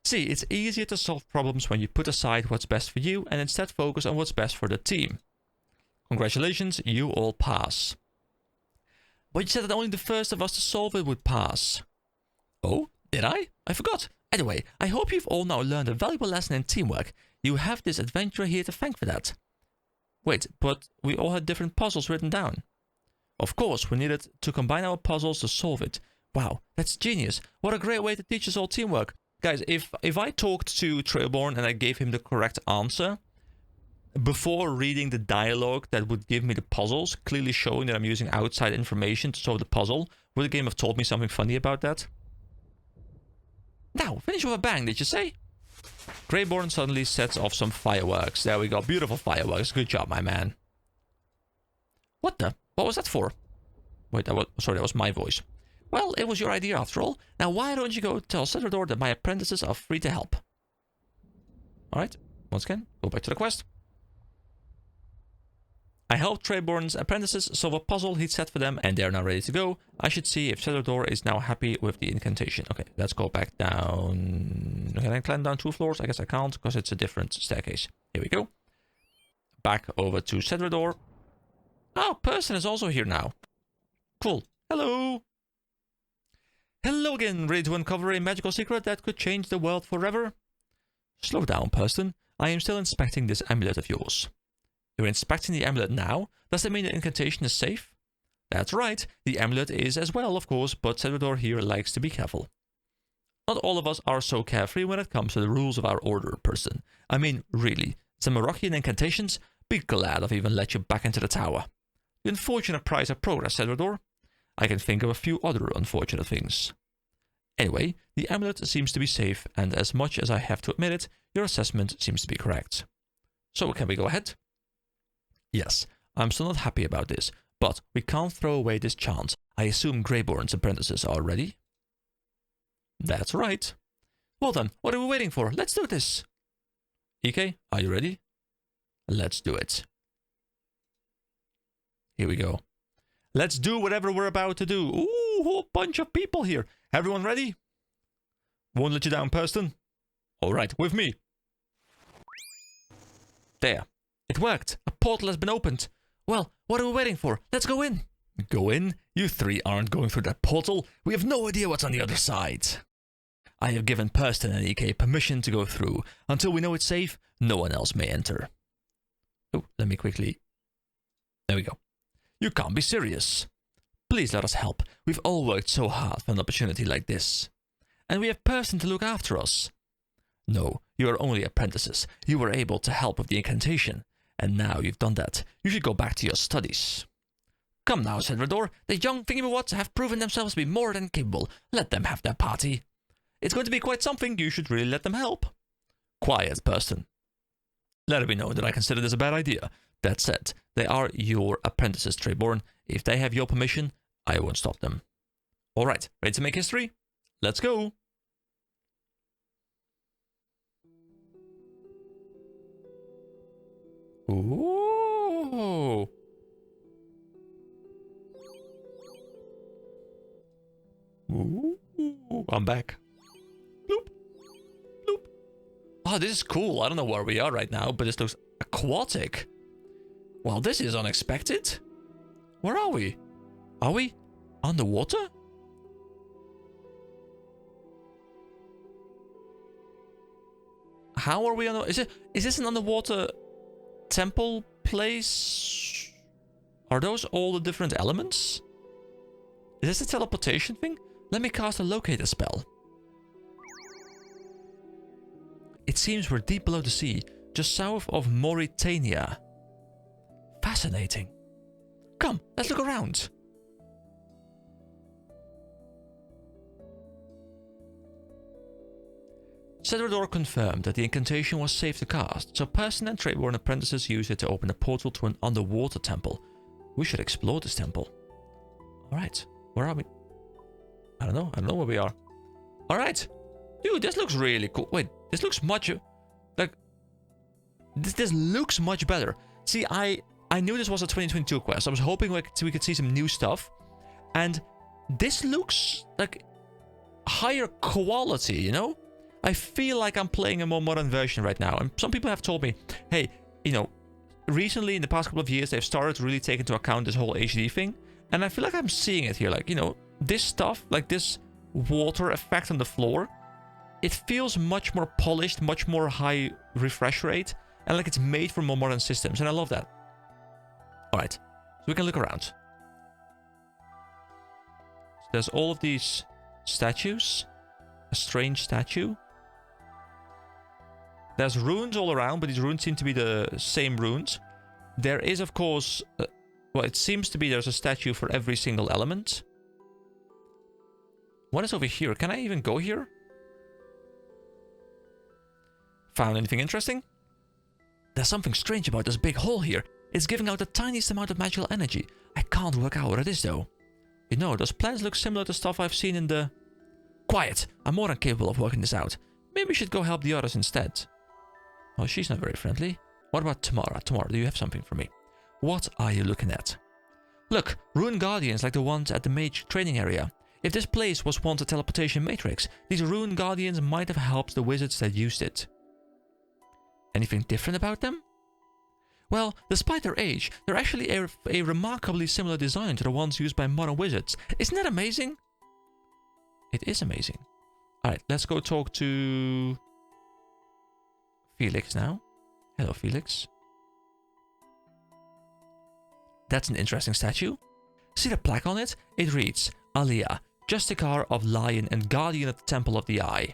See, it's easier to solve problems when you put aside what's best for you and instead focus on what's best for the team. Congratulations, you all pass. But you said that only the first of us to solve it would pass. Oh, did I? I forgot. Anyway, I hope you've all now learned a valuable lesson in teamwork. You have this adventurer here to thank for that. Wait, but we all had different puzzles written down. Of course, we needed to combine our puzzles to solve it. Wow, that's genius. What a great way to teach us all teamwork. Guys, if I talked to Trailborn and I gave him the correct answer, before reading the dialogue that would give me the puzzles, clearly showing that I'm using outside information to solve the puzzle, would the game have told me something funny about that? Now, finish with a bang, did you say? Greyborn suddenly sets off some fireworks. There we go, beautiful fireworks. Good job, my man. What the? What was that for? Wait, that was my voice. Well, it was your idea after all. Now, why don't you go tell Cedrador that my apprentices are free to help? Alright, once again, go back to the quest. I helped Greyborn's apprentices solve a puzzle he'd set for them, and they're now ready to go. I should see if Cedrador is now happy with the incantation. Okay, let's go back down. Can I climb down 2 floors? I guess I can't, because it's a different staircase. Here we go. Back over to Cedrador. Oh, Person is also here now. Cool. Hello. Hello again, ready to uncover a magical secret that could change the world forever? Slow down, Person. I am still inspecting this amulet of yours. You're inspecting the amulet now? Does that mean the incantation is safe? That's right, the amulet is as well, of course, but Cedrador here likes to be careful. Not all of us are so carefree when it comes to the rules of our order, Person. I mean, really, some Moroccan incantations? Be glad I've even let you back into the tower. The unfortunate price of progress, Cedrador. I can think of a few other unfortunate things. Anyway, the amulet seems to be safe, and as much as I have to admit it, your assessment seems to be correct. So can we go ahead? Yes, I'm still not happy about this, but we can't throw away this chance. I assume Greyborn's apprentices are ready? That's right. Well then, what are we waiting for? Let's do this. EK, are you ready? Let's do it. Here we go. Let's do whatever we're about to do. Ooh, a whole bunch of people here. Everyone ready? Won't let you down, Person. All right, with me. There. It worked. A portal has been opened. Well, what are we waiting for? Let's go in. Go in? You 3 aren't going through that portal. We have no idea what's on the other side. I have given Person and EK permission to go through. Until we know it's safe, no one else may enter. Oh, let me quickly... There we go. You can't be serious. Please let us help. We've all worked so hard for an opportunity like this. And we have Person to look after us. No, you are only apprentices. You were able to help with the incantation. And now you've done that, you should go back to your studies. Come now, Cedrador. The young thingy-wats have proven themselves to be more than capable. Let them have their party. It's going to be quite something. You should really let them help. Quiet, Person. Let it be known that I consider this a bad idea. That said, they are your apprentices, Greyborn. If they have your permission, I won't stop them. Alright, ready to make history? Let's go! Ooh! Ooh! I'm back. Bloop! Bloop! Oh, this is cool. I don't know where we are right now, but this looks aquatic. Well, this is unexpected. Where are we? Are we underwater? How are we on? Is this an underwater temple place? Are those all the different elements? Is this a teleportation thing? Let me cast a locator spell. It seems we're deep below the sea, just south of Mauritania. Fascinating. Come, let's look around. Cedrador confirmed that the incantation was safe to cast, so Person and Greyborn apprentices used it to open a portal to an underwater temple. We should explore this temple. Alright, where are we? I don't know where we are. Alright. Dude, this looks really cool. Wait, this looks much... Like... This looks much better. See, I knew this was a 2022 quest. I was hoping we could see some new stuff. And this looks like higher quality, you know? I feel like I'm playing a more modern version right now. And some people have told me, hey, you know, recently in the past couple of years, they've started to really take into account this whole HD thing. And I feel like I'm seeing it here. Like, you know, this stuff, like this water effect on the floor, it feels much more polished, much more high refresh rate. And like it's made for more modern systems. And I love that. Alright, so we can look around. So there's all of these statues. A strange statue. There's runes all around, but these runes seem to be the same runes. There is, of course... well, it seems to be there's a statue for every single element. What is over here? Can I even go here? Found anything interesting? There's something strange about this big hole here. It's giving out the tiniest amount of magical energy. I can't work out what it is, though. You know, those plants look similar to stuff I've seen in the... Quiet! I'm more than capable of working this out. Maybe we should go help the others instead. Oh, she's not very friendly. What about Tamara? Tamara, do you have something for me? What are you looking at? Look, rune guardians like the ones at the mage training area. If this place was once a teleportation matrix, these rune guardians might have helped the wizards that used it. Anything different about them? Well, despite their age, they're actually a remarkably similar design to the ones used by modern wizards. Isn't that amazing? It is amazing. Alright, let's go talk to... Felix now. Hello, Felix. That's an interesting statue. See the plaque on it? It reads, Alia, Justicar of Lion and Guardian of the Temple of the Eye.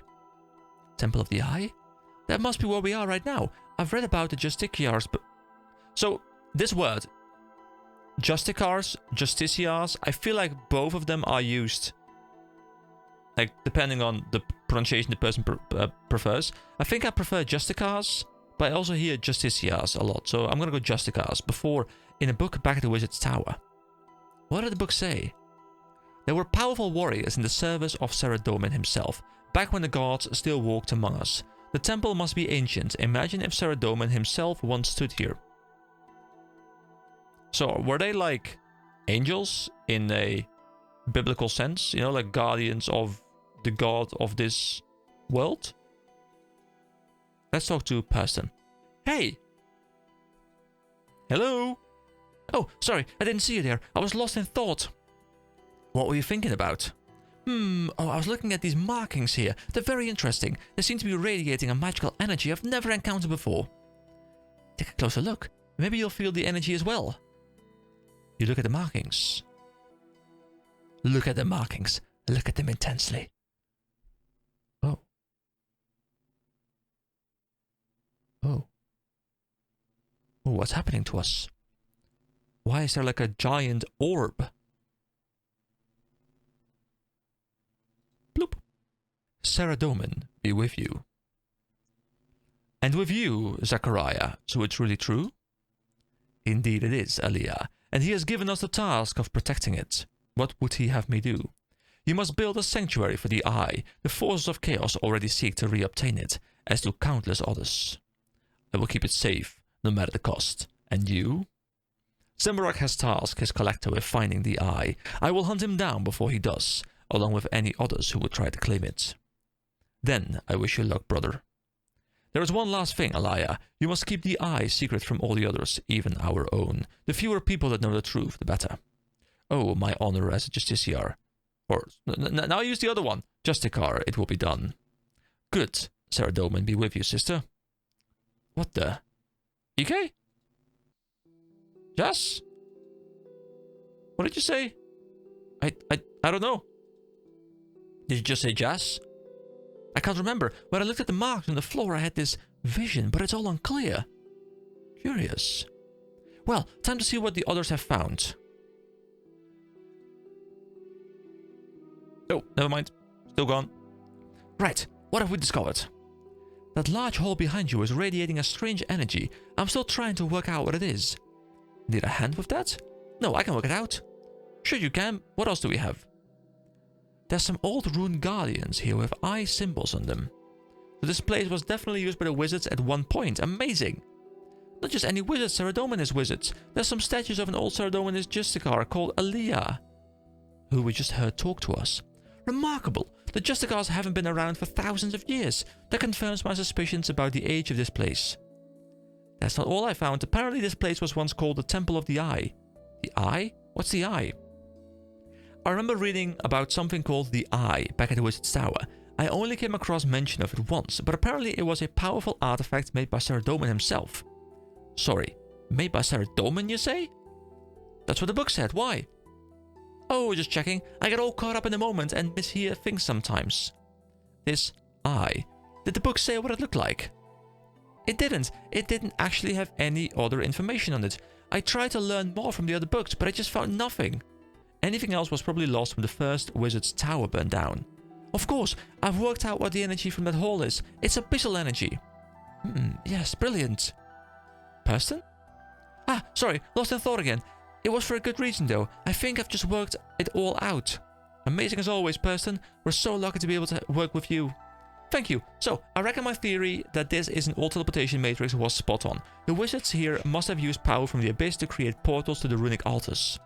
Temple of the Eye? That must be where we are right now. I've read about the Justicars, but... So, this word, Justicars, Justiciars, I feel like both of them are used, like, depending on the pronunciation the person prefers. I think I prefer Justicars, but I also hear Justiciars a lot, so I'm gonna go Justicars. Before, in a book back at the Wizard's Tower. What did the book say? There were powerful warriors in the service of Saradomin himself, back when the gods still walked among us. The temple must be ancient. Imagine if Saradomin himself once stood here. So, were they like angels in a biblical sense? You know, like guardians of the god of this world? Let's talk to Person. Hey! Hello? Oh, sorry, I didn't see you there. I was lost in thought. What were you thinking about? Oh, I was looking at these markings here. They're very interesting. They seem to be radiating a magical energy I've never encountered before. Take a closer look. Maybe you'll feel the energy as well. You look at the markings. Look at the markings. Look at them intensely. Oh. Oh. Oh, what's happening to us? Why is there like a giant orb? Bloop. Saradomin be with you. And with you, Zachariah, so it's really true? Indeed it is, Aliyah, and he has given us the task of protecting it. What would he have me do? You must build a sanctuary for the Eye. The forces of chaos already seek to reobtain it, as do countless others. I will keep it safe, no matter the cost. And you? Zembarak has tasked his collector with finding the Eye. I will hunt him down before he does, along with any others who will try to claim it. Then I wish you luck, brother. There is one last thing, Aliyah. You must keep the Eye secret from all the others, even our own. The fewer people that know the truth, the better. Oh, my honor as a justiciar. Or, now use the other one. Justicar, it will be done. Good. Saradomin be with you, sister. What the? EK? Jas? What did you say? I don't know. Did you just say Jas? I can't remember. When I looked at the marks on the floor, I had this vision, but it's all unclear. Curious. Well, time to see what the others have found. Oh, never mind. Still gone. Right, what have we discovered? That large hole behind you is radiating a strange energy. I'm still trying to work out what it is. Need a hand with that? No, I can work it out. Sure you can. What else do we have? There's some old rune guardians here with eye symbols on them. So this place was definitely used by the wizards at one point. Amazing! Not just any wizards, Saradominist wizards. There's some statues of an old Saradominist Justicar called Aliyah, who we just heard talk to us. Remarkable! The Justicars haven't been around for thousands of years. That confirms my suspicions about the age of this place. That's not all I found. Apparently this place was once called the Temple of the Eye. The Eye? What's the Eye? I remember reading about something called the Eye back at the Wizard's Tower. I only came across mention of it once, but apparently it was a powerful artifact made by Saradomin himself. Sorry, made by Saradomin, you say? That's what the book said. Why? Oh, just checking. I get all caught up in the moment and mishear things sometimes. This Eye. Did the book say what it looked like? It didn't. It didn't actually have any other information on it. I tried to learn more from the other books, but I just found nothing. Anything else was probably lost when the first wizard's tower burned down. Of course, I've worked out what the energy from that hole is. It's abyssal energy. Yes, brilliant. Person? Ah, sorry, lost in thought again. It was for a good reason though. I think I've just worked it all out. Amazing as always, Person. We're so lucky to be able to work with you. Thank you. So, I reckon my theory that this is an old teleportation matrix was spot on. The wizards here must have used power from the abyss to create portals to the runic altars.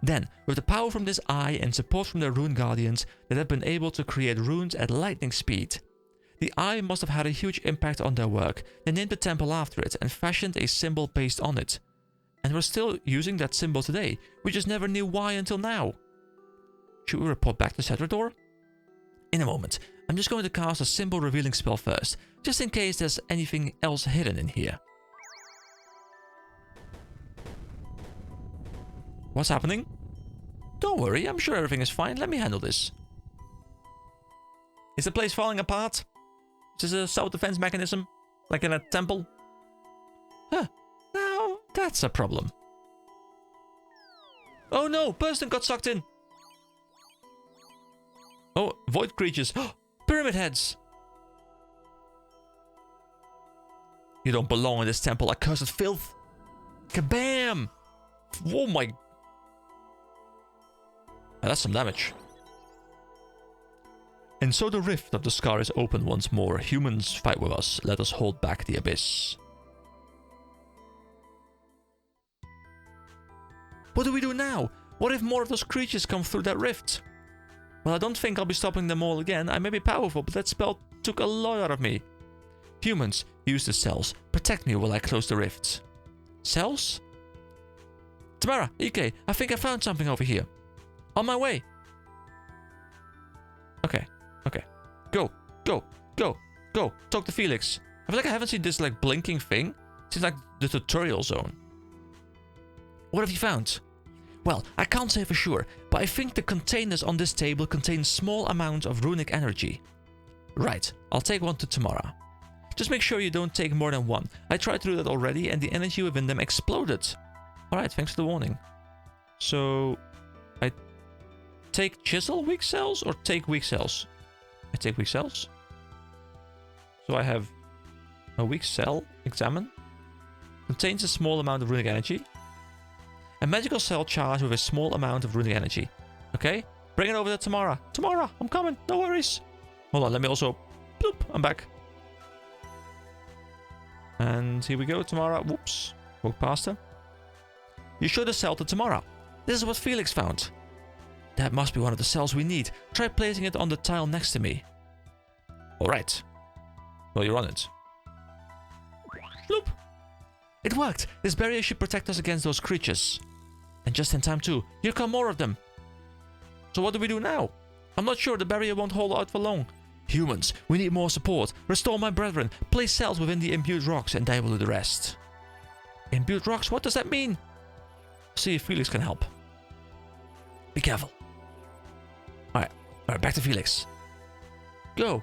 Then, with the power from this eye and support from their rune guardians, they have been able to create runes at lightning speed. The eye must have had a huge impact on their work. They named the temple after it and fashioned a symbol based on it. And we're still using that symbol today. We just never knew why until now. Should we report back to Cedrador? In a moment. I'm just going to cast a symbol revealing spell first, just in case there's anything else hidden in here. What's happening? Don't worry, I'm sure everything is fine. Let me handle this. Is the place falling apart? Is this a self-defense mechanism? Like in a temple? Huh. Now, that's a problem. Oh no! Person got sucked in! Oh, void creatures. Pyramid heads! You don't belong in this temple, accursed filth! Kabam! Oh my... That's some damage. And so the rift of the scar is open once more. Humans, fight with us. Let us hold back the abyss. What do we do now? What if more of those creatures come through that rift? Well, I don't think I'll be stopping them all again. I may be powerful, but that spell took a lot out of me. Humans, use the cells. Protect me while I close the rifts. Cells? Tamara, Ike, I think I found something over here. On my way. Okay. Go. Talk to Felix. I feel like I haven't seen this like blinking thing since like the tutorial zone. What have you found? Well, I can't say for sure, but I think the containers on this table contain small amounts of runic energy. Right, I'll take one to Tamara. Just make sure you don't take more than one. I tried to do that already and the energy within them exploded. Alright, thanks for the warning. So, I take chisel weak cells or take weak cells? I take weak cells. So I have a weak cell, examine. Contains a small amount of runic energy. A magical cell charged with a small amount of runic energy. Okay, bring it over to Tamara. Tamara, I'm coming, no worries. Hold on, let me also... Bloop, I'm back. And here we go, Tamara. Whoops, walk past her. You show the cell to Tamara. This is what Felix found. That must be one of the cells we need. Try placing it on the tile next to me. Alright. Well, you're on it. Bloop. It worked. This barrier should protect us against those creatures. And just in time too. Here come more of them. So what do we do now? I'm not sure. The barrier won't hold out for long. Humans, we need more support. Restore my brethren. Place cells within the imbued rocks and I will do the rest. Imbued rocks? What does that mean? See if Felix can help. Be careful. Alright, back to Felix. Go.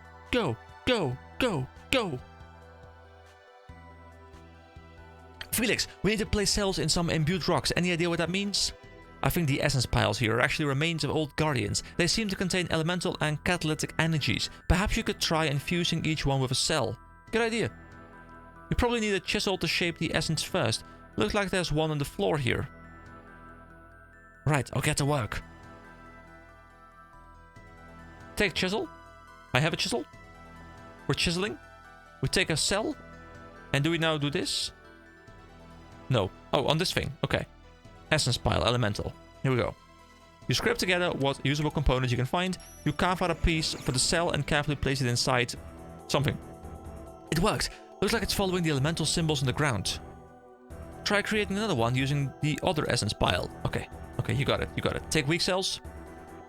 Felix, we need to place cells in some imbued rocks. Any idea what that means? I think the essence piles here are actually remains of old guardians. They seem to contain elemental and catalytic energies. Perhaps you could try infusing each one with a cell. Good idea. You probably need a chisel to shape the essence first. Looks like there's one on the floor here. Right, I'll get to work. Take chisel. I have a chisel. We're chiseling. We take a cell. And do we now do this? No. Oh, on this thing. Okay. Essence pile, elemental. Here we go. You scrape together what usable components you can find. You carve out a piece for the cell and carefully place it inside something. It worked. Looks like it's following the elemental symbols on the ground. Try creating another one using the other essence pile. Okay, you got it. Take weak cells.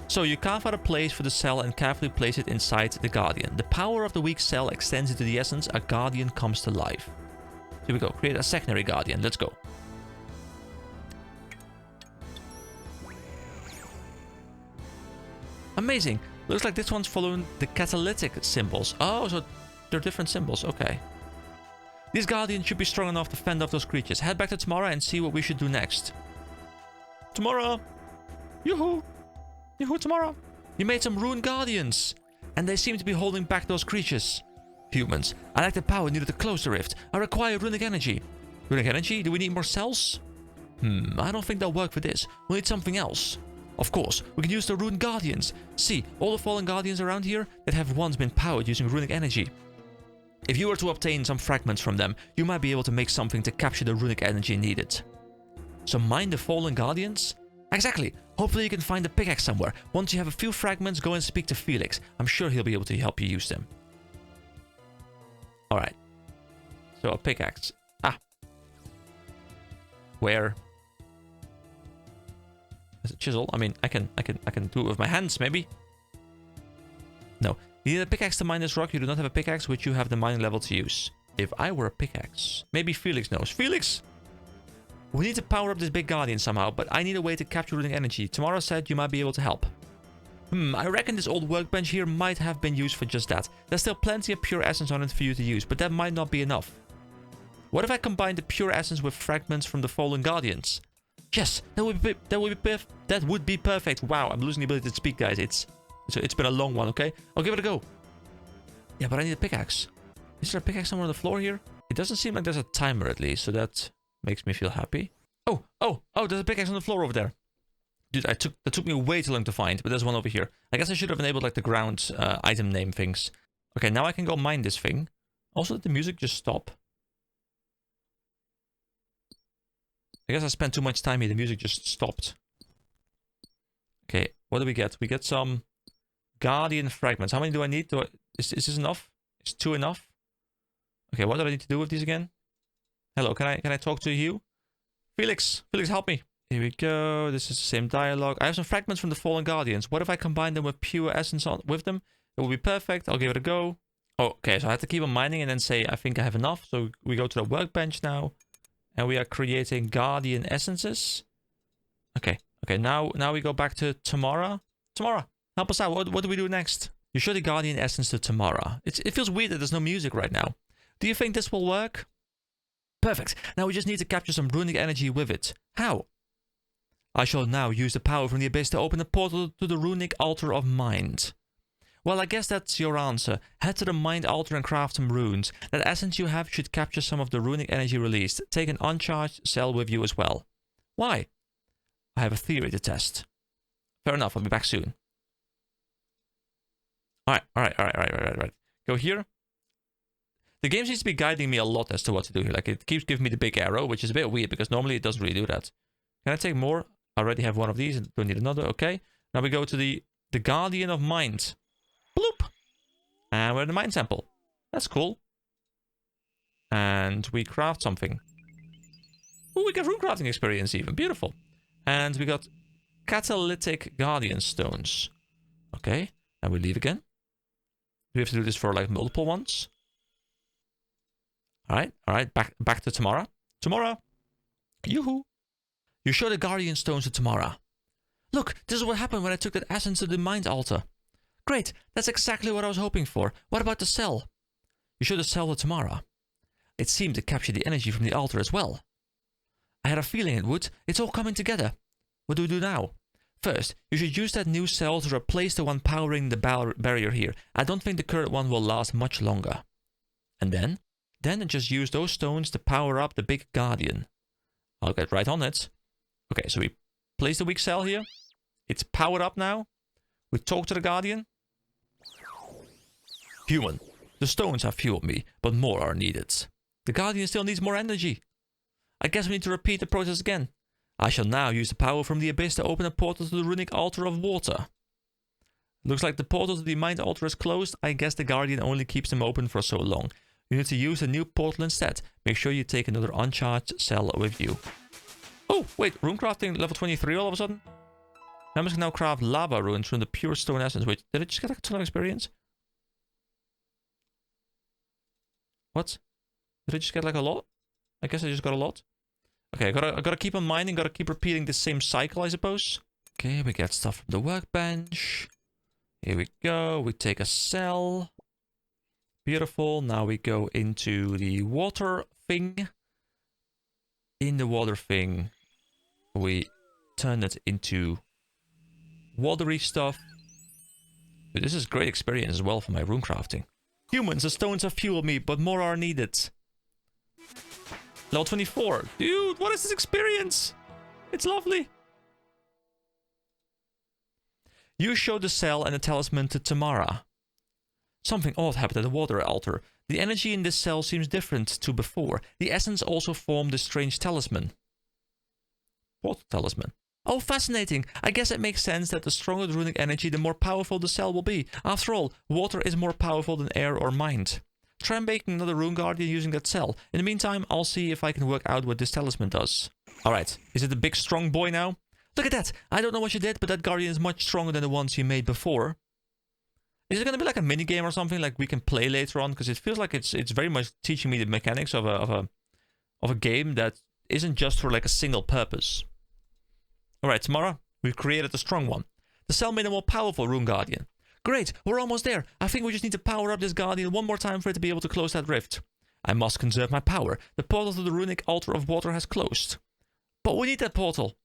So you carve out a place for the cell and carefully place it inside the guardian. The power of the weak cell extends into the essence. A guardian comes to life. Here we go. Create a secondary guardian. Let's go. Amazing. Looks like this one's following the catalytic symbols. Oh, so they're different symbols. Okay. These guardians should be strong enough to fend off those creatures. Head back to Tamara and see what we should do next. Tamara! Yoo-hoo! Yoo-hoo, Tamara! You made some rune guardians! And they seem to be holding back those creatures. Humans, I lack the power needed to close the rift. I require runic energy. Runic energy? Do we need more cells? I don't think they'll work for this. We'll need something else. Of course, we can use the rune guardians. See, all the fallen guardians around here that have once been powered using runic energy. If you were to obtain some fragments from them, you might be able to make something to capture the runic energy needed. So mine the fallen guardians? Exactly. Hopefully you can find a pickaxe somewhere. Once you have a few fragments, go and speak to Felix. I'm sure he'll be able to help you use them. Alright. So a pickaxe. Ah. Where? Is it chisel? I mean, I can do it with my hands, maybe. No. You need a pickaxe to mine this rock. You do not have a pickaxe, which you have the mining level to use. If I were a pickaxe, maybe Felix knows. Felix! We need to power up this big guardian somehow, but I need a way to capture runic energy. Tamara said you might be able to help. I reckon this old workbench here might have been used for just that. There's still plenty of pure essence on it for you to use, but that might not be enough. What if I combine the pure essence with fragments from the fallen guardians? Yes, that would be perfect. Wow, I'm losing the ability to speak, guys. It's been a long one, okay? I'll give it a go. Yeah, but I need a pickaxe. Is there a pickaxe somewhere on the floor here? It doesn't seem like there's a timer at least, so that makes me feel happy. Oh, there's a pickaxe on the floor over there. Dude, that took me way too long to find, but there's one over here. I guess I should have enabled like the ground item name things. Okay, now I can go mine this thing. Also, did the music just stop? I guess I spent too much time here. The music just stopped. Okay, what do we get? We get some guardian fragments. How many do I need? Is this enough? Is 2 enough? Okay, what do I need to do with these again? Hello, can I talk to you? Felix, help me. Here we go. This is the same dialogue. I have some fragments from the fallen guardians. What if I combine them with pure essence with them? It will be perfect. I'll give it a go. Oh, okay, so I have to keep on mining and then say I think I have enough. So we go to the workbench now. And we are creating guardian essences. Okay, now we go back to Tamara. Tamara, help us out. What do we do next? You show the guardian essence to Tamara. It feels weird that there's no music right now. Do you think this will work? Perfect. Now we just need to capture some runic energy with it. How? I shall now use the power from the Abyss to open a portal to the runic altar of mind. Well, I guess that's your answer. Head to the mind altar and craft some runes. That essence you have should capture some of the runic energy released. Take an uncharged cell with you as well. Why? I have a theory to test. Fair enough, I'll be back soon. Alright. Go here. The game seems to be guiding me a lot as to what to do here. Like, it keeps giving me the big arrow, which is a bit weird because normally it doesn't really do that. Can I take more? I already have one of these. Don't need another. Okay. Now we go to the Guardian of Mind. Bloop! And we're in the mind sample. That's cool. And we craft something. Oh, we get rune crafting experience even. Beautiful. And we got catalytic guardian stones. Okay. And we leave again. We have to do this for like multiple ones. Alright. Back to Tamara. Tamara! Yoo-hoo! You show the guardian stones to Tamara. Look, this is what happened when I took that essence to the mind altar. Great, that's exactly what I was hoping for. What about the cell? You show the cell to Tamara. It seemed to capture the energy from the altar as well. I had a feeling it would. It's all coming together. What do we do now? First, you should use that new cell to replace the one powering the barrier here. I don't think the current one will last much longer. And then just use those stones to power up the big guardian. I'll get right on it. Okay, so we place the weak cell here. It's powered up now. We talk to the guardian. Human, the stones have fueled me, but more are needed. The guardian still needs more energy. I guess we need to repeat the process again. I shall now use the power from the Abyss to open a portal to the runic altar of water. Looks like the portal to the mind altar is closed. I guess the guardian only keeps them open for so long. You need to use a new portal instead. Make sure you take another uncharged cell with you. Oh, wait, rune crafting level 23 all of a sudden? Members can now craft lava runes from the pure stone essence. Wait, did I just get a ton of experience? What? Did I just get like a lot? I guess I just got a lot. Okay, I gotta keep on mining, gotta keep repeating the same cycle, I suppose. Okay, we get stuff from the workbench. Here we go, we take a cell. Beautiful. Now we go into the water thing. In the water thing, we turn it into watery stuff. Dude, this is great experience as well for my rune crafting. Humans, the stones have fueled me, but more are needed. Level 24. Dude, what is this experience? It's lovely. You showed the cell and the talisman to Tamara. Something odd happened at the water altar. The energy in this cell seems different to before. The essence also formed the strange talisman. What talisman? Oh, fascinating. I guess it makes sense that the stronger the runic energy, the more powerful the cell will be. After all, water is more powerful than air or mind. Try making another rune guardian using that cell. In the meantime, I'll see if I can work out what this talisman does. Alright, is it a big strong boy now? Look at that! I don't know what you did, but that guardian is much stronger than the ones you made before. Is it going to be like a mini game or something like we can play later on? Because it feels like it's very much teaching me the mechanics of a game that isn't just for like a single purpose. Alright, Tamara, we've created a strong one. The cell made a more powerful rune guardian. Great, we're almost there. I think we just need to power up this guardian one more time for it to be able to close that rift. I must conserve my power. The portal to the runic altar of water has closed. But we need that portal.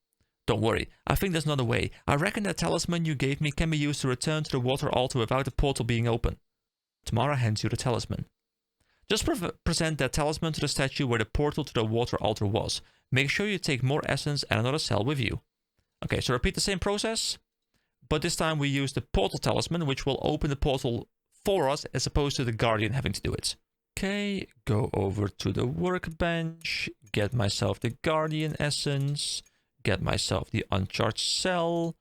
Don't worry, I think there's another way. I reckon that talisman you gave me can be used to return to the water altar without the portal being open. Tamara hands you the talisman. Just present that talisman to the statue where the portal to the water altar was. Make sure you take more essence and another cell with you. Okay, so repeat the same process, but this time we use the portal talisman, which will open the portal for us as opposed to the guardian having to do it. Okay, go over to the workbench, get myself the guardian essence, get myself the uncharged cell,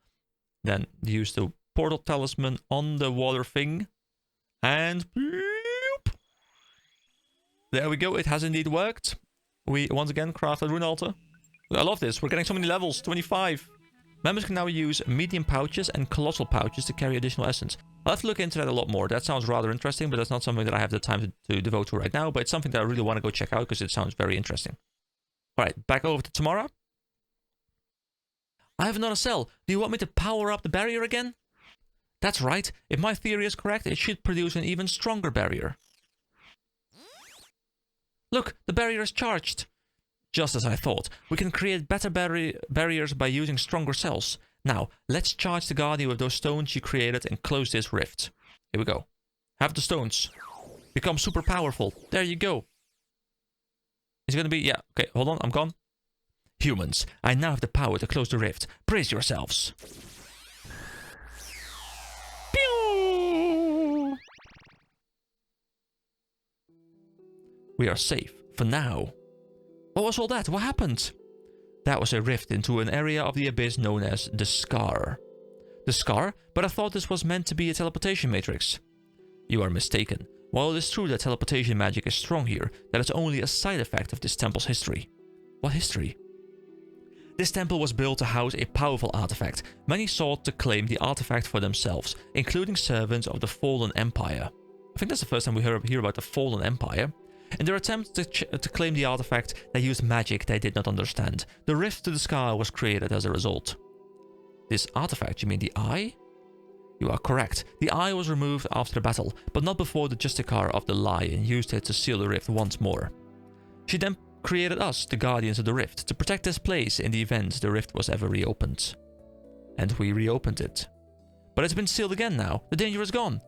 then use the portal talisman on the water thing, and bloop. There we go, it has indeed worked. We once again craft a rune altar. I love this, we're getting so many levels, 25. Members can now use medium pouches and colossal pouches to carry additional essence. I'll have to look into that a lot more. That sounds rather interesting, but that's not something that I have the time to devote to right now. But it's something that I really want to go check out because it sounds very interesting. Alright, back over to Tamara. I have another cell. Do you want me to power up the barrier again? That's right. If my theory is correct, it should produce an even stronger barrier. Look, the barrier is charged. Just as I thought, we can create better barriers by using stronger cells. Now, let's charge the guardian with those stones you created and close this rift. Here we go. Have the stones. Become super powerful. There you go. Is it gonna be... Yeah, okay, hold on, I'm gone. Humans, I now have the power to close the rift. Brace yourselves. Pew! We are safe, for now. What was all that? What happened? That was a rift into an area of the abyss known as the Scar. The Scar? But I thought this was meant to be a teleportation matrix. You are mistaken. While it is true that teleportation magic is strong here, that is only a side effect of this temple's history. What history? This temple was built to house a powerful artifact. Many sought to claim the artifact for themselves, including servants of the Fallen Empire. I think that's the first time we hear about the Fallen Empire. In their attempt to claim the artifact, they used magic they did not understand. The rift to the Scar was created as a result. This artifact, you mean the eye? You are correct. The eye was removed after the battle, but not before the Justicar of the Lion used it to seal the rift once more. She then created us, the Guardians of the Rift, to protect this place in the event the rift was ever reopened. And we reopened it. But it's been sealed again now. The danger is gone.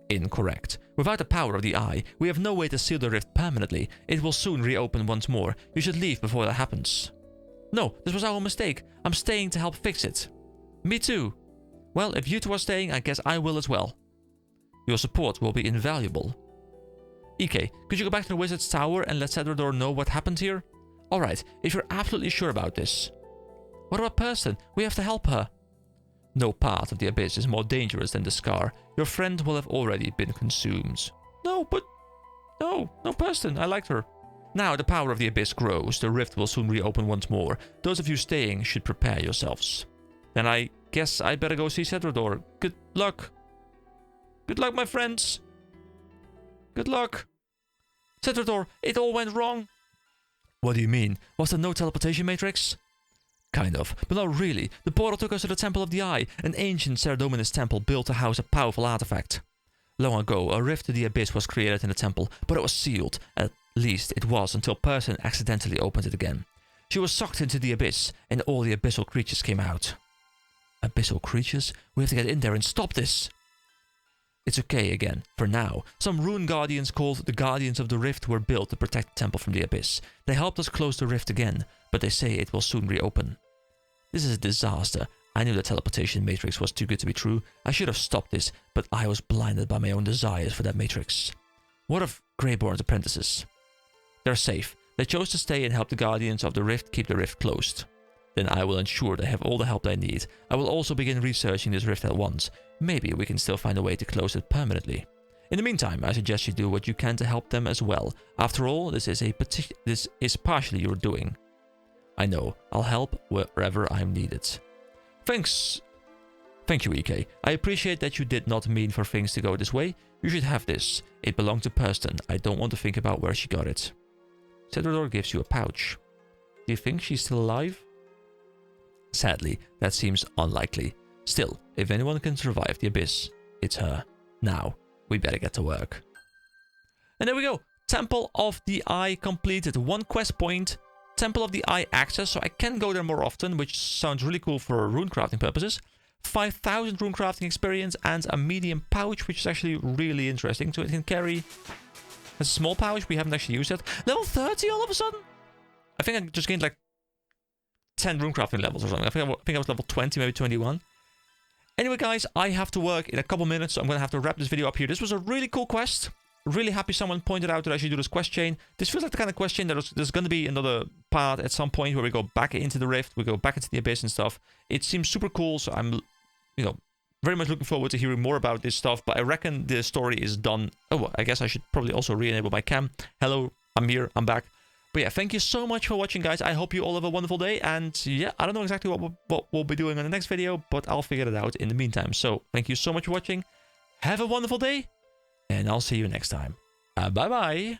Incorrect. Without the power of the eye, we have no way to seal the rift permanently. It will soon reopen once more. You should leave before that happens. No, this was our mistake. I'm staying to help fix it. Me too. Well, if you two are staying, I guess I will as well. Your support will be invaluable. EK, could you go back to the Wizard's Tower and let Cedrador know what happened here? Alright, if you're absolutely sure about this. What about Person? We have to help her. No path of the abyss is more dangerous than the Scar. Your friend will have already been consumed. No, but... No Person. I liked her. Now the power of the abyss grows. The rift will soon reopen once more. Those of you staying should prepare yourselves. Then I guess I better go see Cedrador. Good luck. Good luck, my friends. Good luck. Cedrador, it all went wrong. What do you mean? Was there no teleportation matrix? Kind of, but not really. The portal took us to the Temple of the Eye, an ancient Cerdominus temple built to house a powerful artifact. Long ago, a rift to the Abyss was created in the temple, but it was sealed. At least it was until a person accidentally opened it again. She was sucked into the Abyss, and all the abyssal creatures came out. Abyssal creatures? We have to get in there and stop this! It's okay again, for now. Some rune guardians called the Guardians of the Rift were built to protect the temple from the Abyss. They helped us close the rift again, but they say it will soon reopen. This is a disaster. I knew the teleportation matrix was too good to be true. I should have stopped this, but I was blinded by my own desires for that matrix. What of Greyborn's apprentices? They're safe. They chose to stay and help the Guardians of the Rift keep the rift closed. Then I will ensure they have all the help they need. I will also begin researching this rift at once. Maybe we can still find a way to close it permanently. In the meantime, I suggest you do what you can to help them as well. After all, this is partially your doing. I know. I'll help wherever I'm needed. Thanks. Thank you, EK. I appreciate that you did not mean for things to go this way. You should have this. It belonged to Perston. I don't want to think about where she got it. Cedrador gives you a pouch. Do you think she's still alive? Sadly, that seems unlikely. Still, if anyone can survive the Abyss, it's her. Now, we better get to work. And there we go. Temple of the Eye completed. 1 quest point. Temple of the Eye access, so I can go there more often, which sounds really cool for rune crafting purposes. 5,000 rune crafting experience and a medium pouch, which is actually really interesting. So it can carry a small pouch. We haven't actually used it. Level 30 all of a sudden? I think I just gained like 10 rune crafting levels or something. I think I was level 20, maybe 21. Anyway, guys, I have to work in a couple minutes, so I'm going to have to wrap this video up here. This was a really cool quest. Really happy someone pointed out that I should do this quest chain. This feels like the kind of quest chain that there's going to be another part at some point where we go back into the rift, we go back into the Abyss and stuff. It seems super cool, so I'm, you know, very much looking forward to hearing more about this stuff, but I reckon the story is done. Oh, well, I guess I should probably also re-enable my cam. Hello, I'm here, I'm back. But yeah, thank you so much for watching, guys. I hope you all have a wonderful day, and yeah, I don't know exactly what we'll be doing on the next video, but I'll figure it out in the meantime. So, thank you so much for watching. Have a wonderful day, and I'll see you next time. Bye-bye.